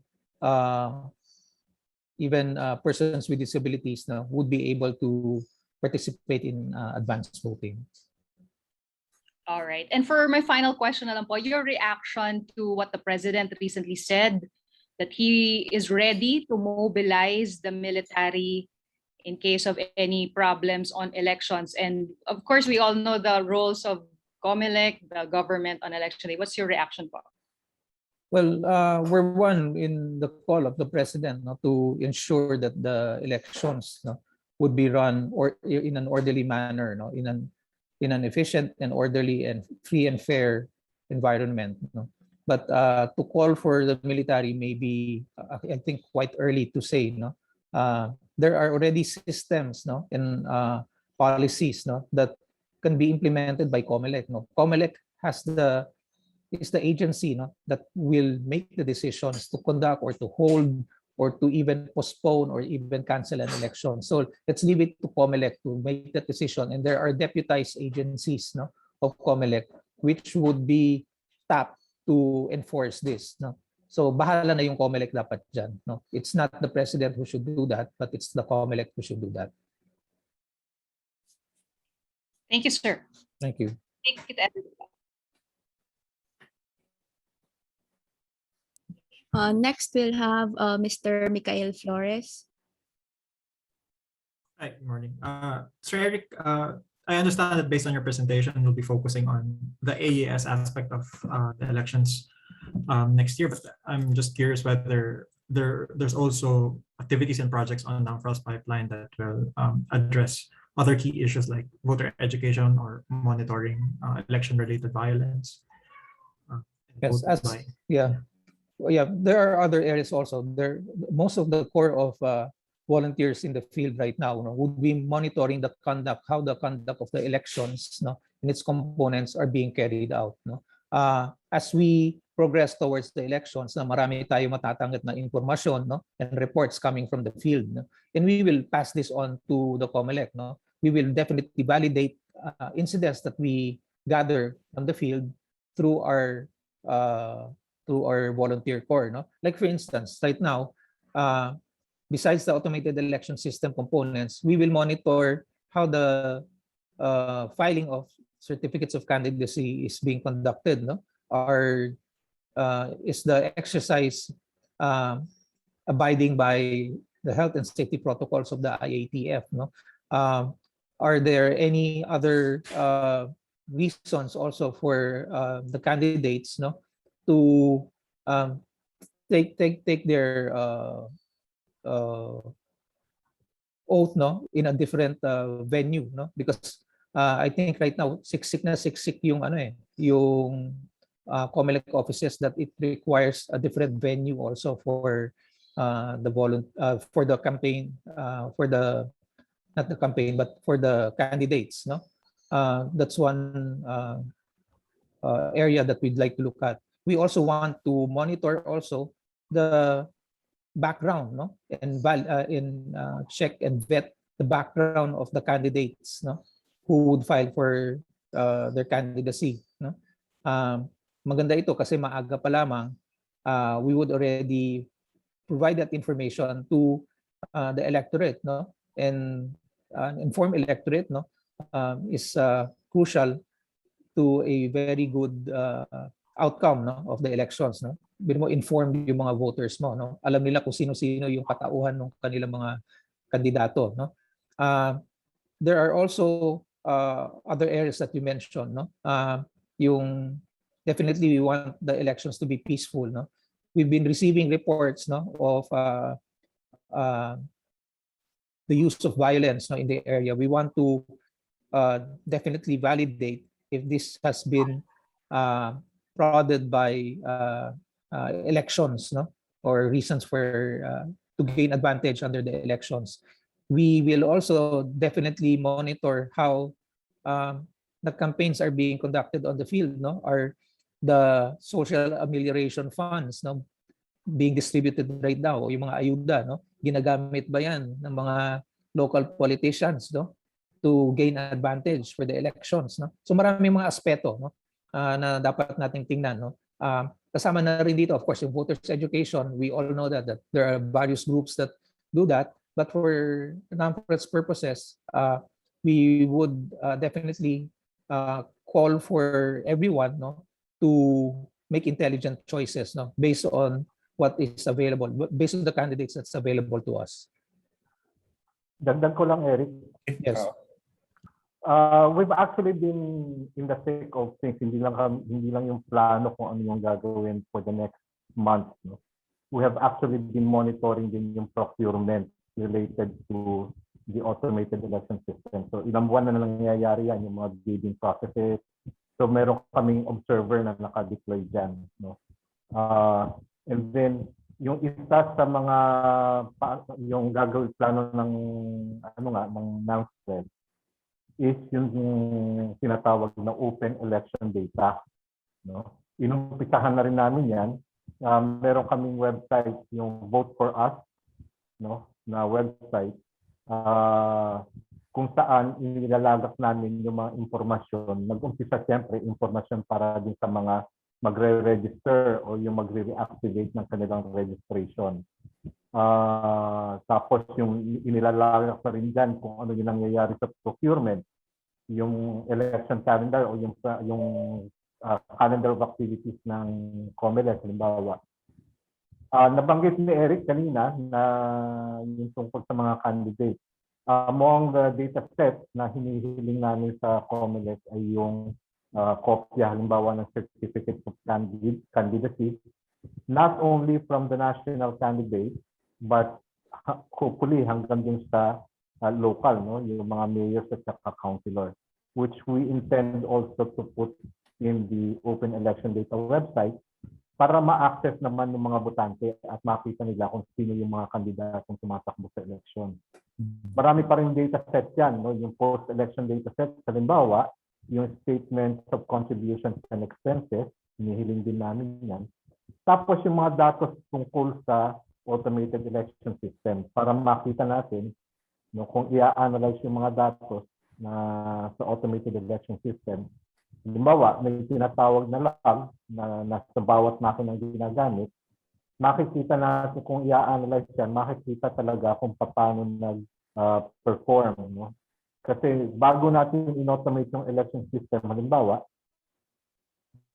even persons with disabilities would be able to participate in advanced voting. All right. And for my final question, your reaction to what the president recently said, that he is ready to mobilize the military in case of any problems on elections. And of course, we all know the roles of COMELEC, the government on election day. What's your reaction, po? Well, we're one in the call of the president to ensure that the elections would be run or in an orderly manner, in in an efficient and orderly and free and fair environment. No? But to call for the military may be, I think, quite early to say. No, there are already systems, no, and policies, no, that can be implemented by COMELEC. No, COMELEC is the agency, no, that will make the decisions to conduct or to hold or to even postpone or even cancel an election. So let's leave it to COMELEC to make that decision. And there are deputized agencies, no, of COMELEC which would be tapped to enforce this. No? So bahala na yung COMELEC dapat dyan. No? It's not the president who should do that, but it's the COMELEC who should do that. Thank you, sir. Thank you. Thank you to everyone. Next, we'll have Mr. Michael Flores. Hi, good morning. Sir Eric, I understand that based on your presentation, you'll be focusing on the AES aspect of the elections next year, but I'm just curious whether there's also activities and projects on NAMFREL's pipeline that will address other key issues like voter education or monitoring election-related violence. Yes, there are other areas also. Most of the core of volunteers in the field right now, would be monitoring the conduct, how the conduct of the elections, and its components are being carried out. As we progress towards the elections, marami tayo matatanggap na informasyon, and reports coming from the field. And we will pass this on to the COMELEC. We will definitely validate incidents that we gather from the field through our volunteer corps. Like for instance, right now, besides the automated election system components, we will monitor how the filing of certificates of candidacy is being conducted. Is the exercise abiding by the health and safety protocols of the IATF? Are there any other reasons also for the candidates to take their oath in a different venue, because I think right now siksik yung COMELEC offices that it requires a different venue also for the campaign, not the campaign but for the candidates. That's one area that we'd like to look at. We also want to monitor also the background, and check and vet the background of the candidates, who would file for their candidacy. Maganda ito kasi maaga pa lamang we would already provide that information to the electorate, and informed electorate is crucial to a very good outcome of the elections. Biro mo, informed yung mga voters mo, alam nila kung sino-sino yung katauhan ng kanilang mga kandidato. There are also other areas that you mentioned. Yung definitely we want the elections to be peaceful. We've been receiving reports of the use of violence in the area. We want to definitely validate if this has been prodded by elections, or reasons for to gain advantage under the elections. We will also definitely monitor how the campaigns are being conducted on the field. Are the social amelioration funds being distributed right now, o yung mga ayuda, ginagamit ba yan ng mga local politicians to gain advantage for the elections? So maraming mga aspeto na dapat nating tingnan. Kasama na rin dito, of course, yung voters education. We all know that there are various groups that do that, but for NAMFREL's purposes, we would definitely call for everyone to make intelligent choices based on what is available, based on the candidates that's available to us. Dagdag ko lang, Eric. Yes. We've actually been in the thick of things. Hindi lang yung plano kung ano yung gagawin for the next month. We have actually been monitoring din yung procurement related to the automated election system. So ilang buwan na nangyayari yan, yung mga bidding processes. So meron kaming observer na naka-deploy dyan. No? And then, yung isa sa mga yung gagawin plano ng ng NAMFREL is yung tinatawag na open election data. No? Inumpisahan na rin namin yan. Meron kaming website, yung Vote for Us, no, na website, kung saan inilalagak namin yung mga impormasyon. Nag-umpisa siyempre impormasyon para din sa mga magre-register o yung magre-reactivate ng kanilang registration. Tapos yung inilalagak na rin dyan kung ano yung nangyayari sa procurement, yung election calendar o yung calendar of activities ng COMELEC, halimbawa. Nabanggit ni Eric kanina na yung tungkol sa mga candidates. Among the data set na hinihiling namin sa COMELEC ay yung kopya, halimbawa ng Certificate of Candidacy, not only from the national candidate, but hopefully hanggang din sa local, no, yung mga mayors at saka councilor, which we intend also to put in the Open Election Data website para ma-access naman ng mga botante at makita nila kung sino yung mga kandidatong tumatakbo sa election. Marami pa rin data set yan, no? Yung post-election data set, halimbawa, yung statements of contributions and expenses, hinihiling din namin yan. Tapos yung mga datos tungkol sa automated election system para makita natin, no, kung i-analyze yung mga datos na sa automated election system. Halimbawa, may tinatawag na lag na nasa bawat makinang ginagamit. Makikita natin kung i-analyze yan, makikita talaga kung paano nag-perform. No? Kasi bago natin in-automate yung election system, halimbawa,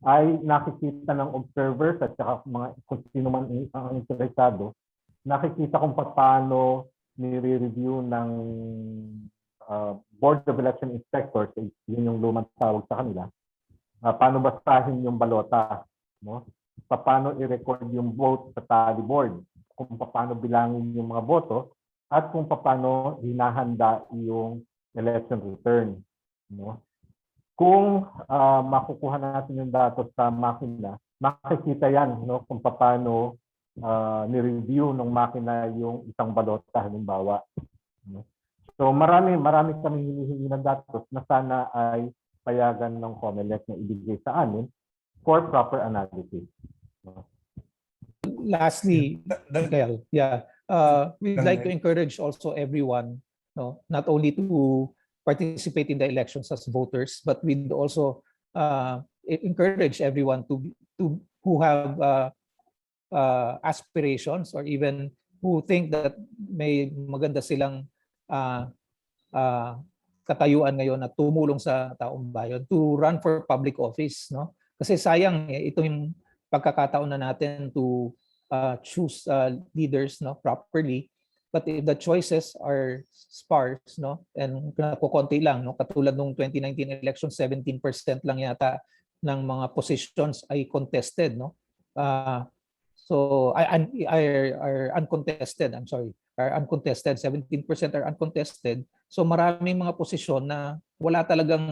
ay nakikita ng observers at saka mga kung sino man ang interesado, nakikita kung paano nire-review ng Board of Election Inspectors, yun yung lumang tawag sa kanila, paano basahin yung balota, no? Paano i-record yung vote sa tally board, kung paano bilangin yung mga boto, at kung paano hinahanda yung election return. No? Kung makukuha natin yung datos sa makina, makikita yan, no? Kung paano ni-review ng makina yung isang balota, halimbawa. No? So marami kami hinihingi ng datos na sana ay payagan ng COMELEC na ibigay sa amin for proper analysis. Lastly, Miguel, we'd like to encourage also everyone, no, not only to participate in the elections as voters, but we'd also encourage everyone who have aspirations or even who think that may maganda silang katayuan ngayon na tumulong sa taong bayan to run for public office, no? Kasi sayang ito yung pagkakataon na natin to choose leaders, no, properly, but if the choices are sparse, no, and kukonti lang, no, katulad nung 2019 election, 17% lang yata ng mga positions ay contested, no. So are uncontested, I'm sorry, are uncontested, 17% are uncontested. So maraming mga posisyon na wala talagang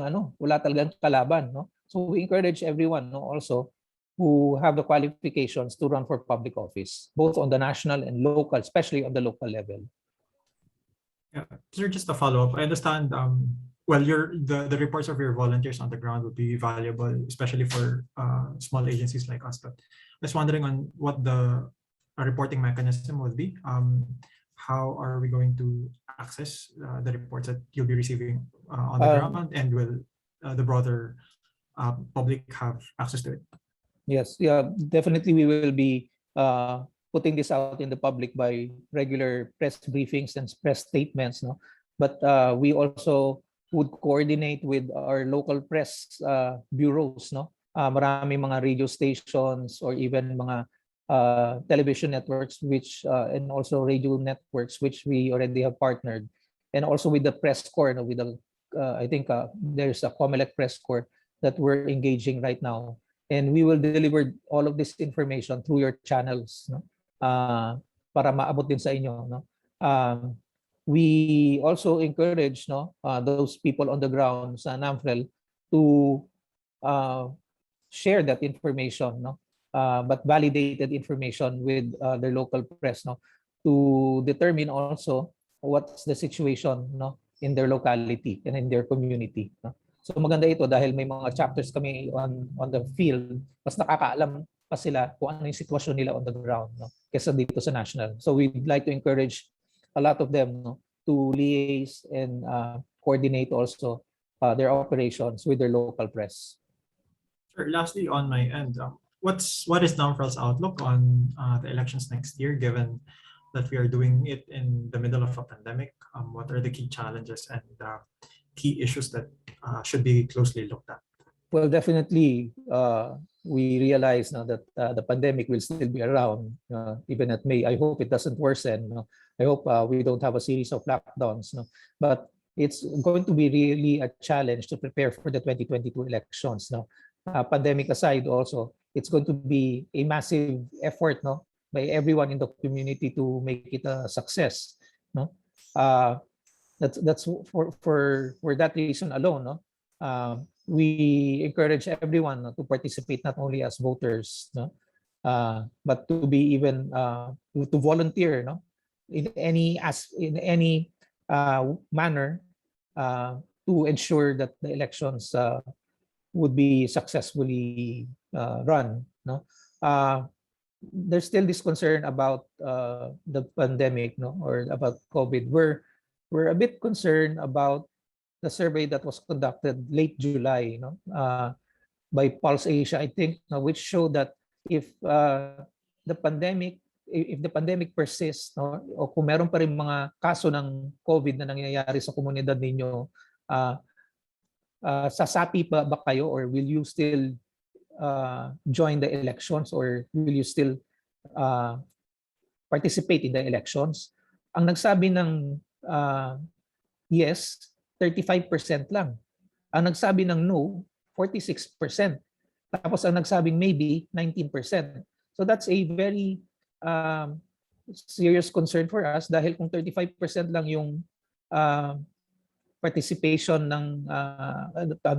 kalaban, no. So we encourage everyone, no, also who have the qualifications to run for public office, both on the national and local, especially on the local level. Yeah, sir, just a follow-up. I understand well, the reports of your volunteers on the ground would be valuable, especially for small agencies like us. But I was wondering on what the reporting mechanism would be. How are we going to access the reports that you'll be receiving on the ground, and will the broader public have access to it? Yes, yeah, definitely we will be putting this out in the public by regular press briefings and press statements, no. But we also would coordinate with our local press bureaus, no. Marami mga radio stations or even mga television networks which and also radio networks which we already have partnered, and also with the press corps, no, with the I think there's a COMELEC press corps that we're engaging right now, and we will deliver all of this information through your channels, no, para maabot din sa inyo, no. we also encourage those people on the ground sa NAMFREL to share that information, but validated information with their local press, to determine also what's the situation, in their locality and in their community. So maganda ito dahil may mga chapters kami on the field, mas nakakaalam pa sila kung ano yung sitwasyon nila on the ground, kesa dito sa national. So we'd like to encourage a lot of them, to liaise and coordinate also their operations with their local press. Sure. Lastly, on my end, what is NAMFREL's outlook on the elections next year, given that we are doing it in the middle of a pandemic? What are the key challenges and key issues that should be closely looked at? Well, definitely, we realize now that the pandemic will still be around, even at May. I hope it doesn't worsen. I hope we don't have a series of lockdowns. But it's going to be really a challenge to prepare for the 2022 elections. Pandemic aside, also, it's going to be a massive effort, by everyone in the community to make it a success. That's for that reason alone. We encourage everyone to participate not only as voters, but to be even to volunteer, in any manner to ensure that the elections would be successfully run. There's still this concern about the pandemic, or about COVID. We're a bit concerned about the survey that was conducted late July, by Pulse Asia, I think, which showed that if the pandemic persists, o kung meron pa rin mga kaso ng COVID na nangyayari sa komunidad ninyo, sasapi ba kayo, or will you still join the elections, or will you still participate in the elections? Ang nagsabi ng yes, 35% lang. Ang nagsabi ng no, 46%. Tapos ang nagsabing maybe, 19%. So that's a very serious concern for us, dahil kung 35% lang yung participation ng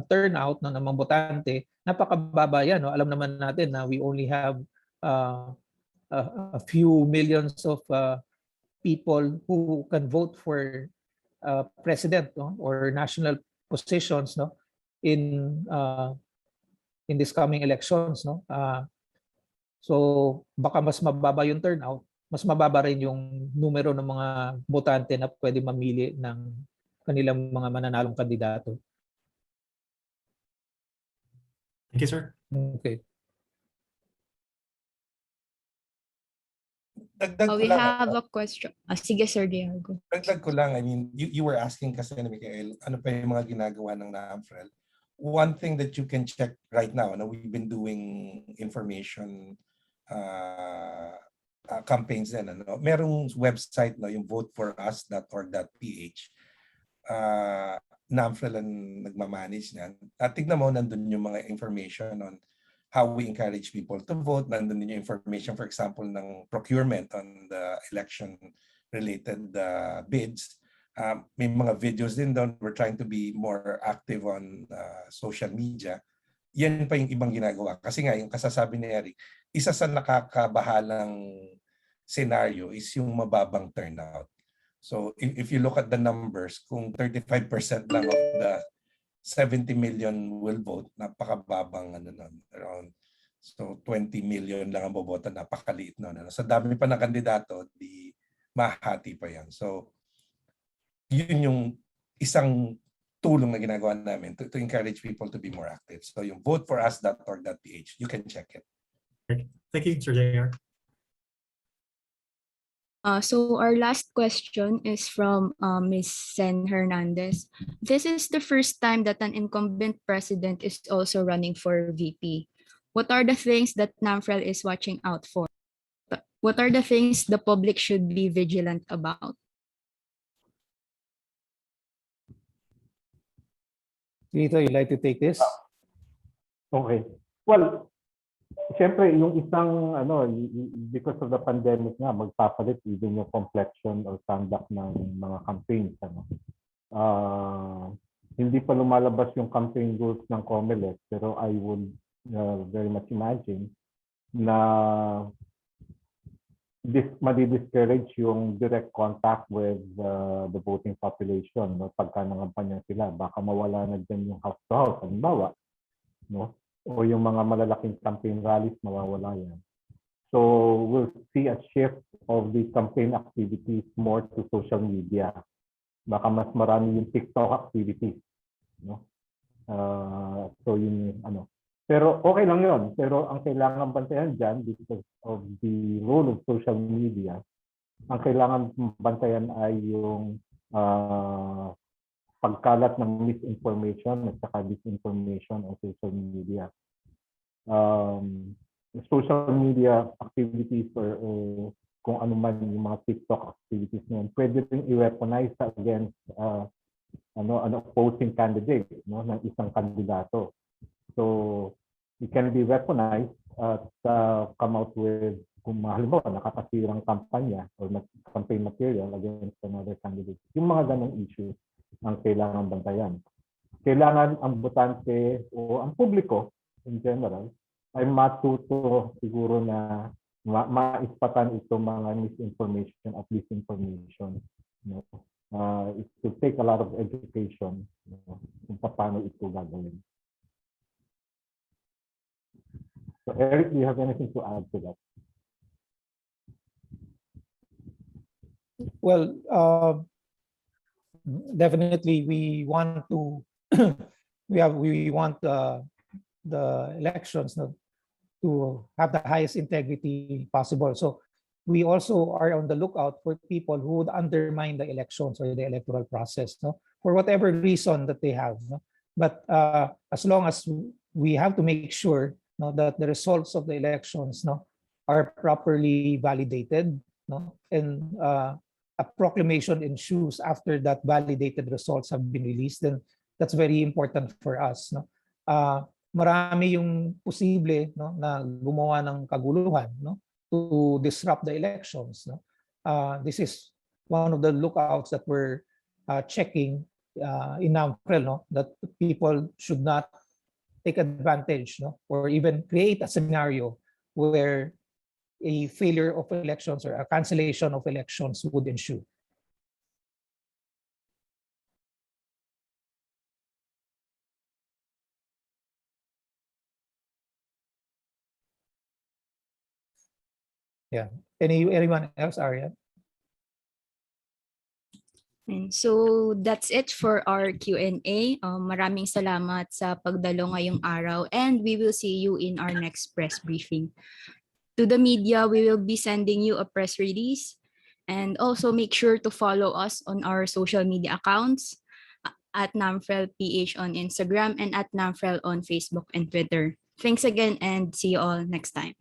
turnout ng mga botante, napakababa yan. Alam naman natin na we only have a few millions of people who can vote for president, or national positions, in this coming elections, so baka mas mababa yung turnout, mas mababa rin yung numero ng mga botante na pwede mamili ng kanilang mga mananalong kandidato. Thank you, sir. Okay. We have a question. Sige, Sir Diego. Dagdag ko lang, I mean, you were asking kasi na Michael, ano pa yung mga ginagawa ng NAMFREL? One thing that you can check right now, we've been doing information campaigns din. Merong website, yung voteforus.org.ph. NAMFREL ang nagmamanage niyan. At tignan mo, nandun yung mga information on how we encourage people to vote. Nandun din yung information, for example, ng procurement on the election-related bids. May mga videos din doon. We're trying to be more active on social media. Yan pa yung ibang ginagawa. Kasi nga, yung kasasabi ni Eric, isa sa nakakabahalang scenario is yung mababang turnout. So if you look at the numbers, kung 35% lang of the 70 million will vote, napakababang around, so 20 million lang ang boboto, napakaliit na. Sa dami pa ng kandidato, di mahati pa yan. So yun yung isang tulong na ginagawa namin to encourage people to be more active. So yung voteforus.org.ph, you can check it. Thank you, Sir JR. So our last question is from Ms. Sen Hernandez. This is the first time that an incumbent president is also running for VP. What are the things that NAMFREL is watching out for? What are the things the public should be vigilant about? Tito, you'd like to take this? Okay. Well, Siyempre, yung isang, because of the pandemic nga, magpapalit even yung complexion or conduct ng mga campaigns. Hindi pa lumalabas yung campaign rules ng COMELEC, pero I would very much imagine na madi-discourage yung direct contact with the voting population. No? Pagka nangampanya sila, baka mawala na dyan yung house to house, halimbawa. No? O yung mga malalaking campaign rallies, mawawala yan. So we'll see a shift of the campaign activities more to social media. Baka mas marami yung TikTok activities. No? So yun ano. Pero okay lang yun. Pero ang kailangan bantayan dyan, because of the role of social media, ang kailangan bantayan ay yung pagkalat ng misinformation at saka disinformation on social media. Social media activities or kung ano man yung mga TikTok activities na yun, pwede rin i-weaponize against an opposing candidate, no, ng isang kandidato. So it can be weaponized at come out with, kung halimbawa nakakasirang kampanya or campaign material against another candidate. Yung mga ganong issues ang kailangan bantayan. Kailangan ang botante o ang publiko in general ay matuto siguro na maispatan itong mga misinformation at disinformation. No? It will take a lot of education, no, kung paano ito gagawin. So Eric, do you have anything to add to that? Well, definitely we want to we want the elections to have the highest integrity possible. So we also are on the lookout for people who would undermine the elections or the electoral process, no, for whatever reason that they have. No? But as long as we have to make sure, no, that the results of the elections, no, are properly validated, no, and a proclamation ensues after that validated results have been released, then that's very important for us. No? Marami yung posible, no, na gumawa ng kaguluhan, no, to disrupt the elections. No? This is one of the lookouts that we're checking in NAMFREL, no, that people should not take advantage, no, or even create a scenario where a failure of elections or a cancellation of elections would ensue. Yeah. Anyone else, Arya? And so that's it for our Q&A. Maraming salamat sa pagdalo ngayong araw, and we will see you in our next press briefing. To the media, we will be sending you a press release, and also make sure to follow us on our social media accounts at NAMFREL PH on Instagram and at NAMFREL on Facebook and Twitter. Thanks again, and see you all next time.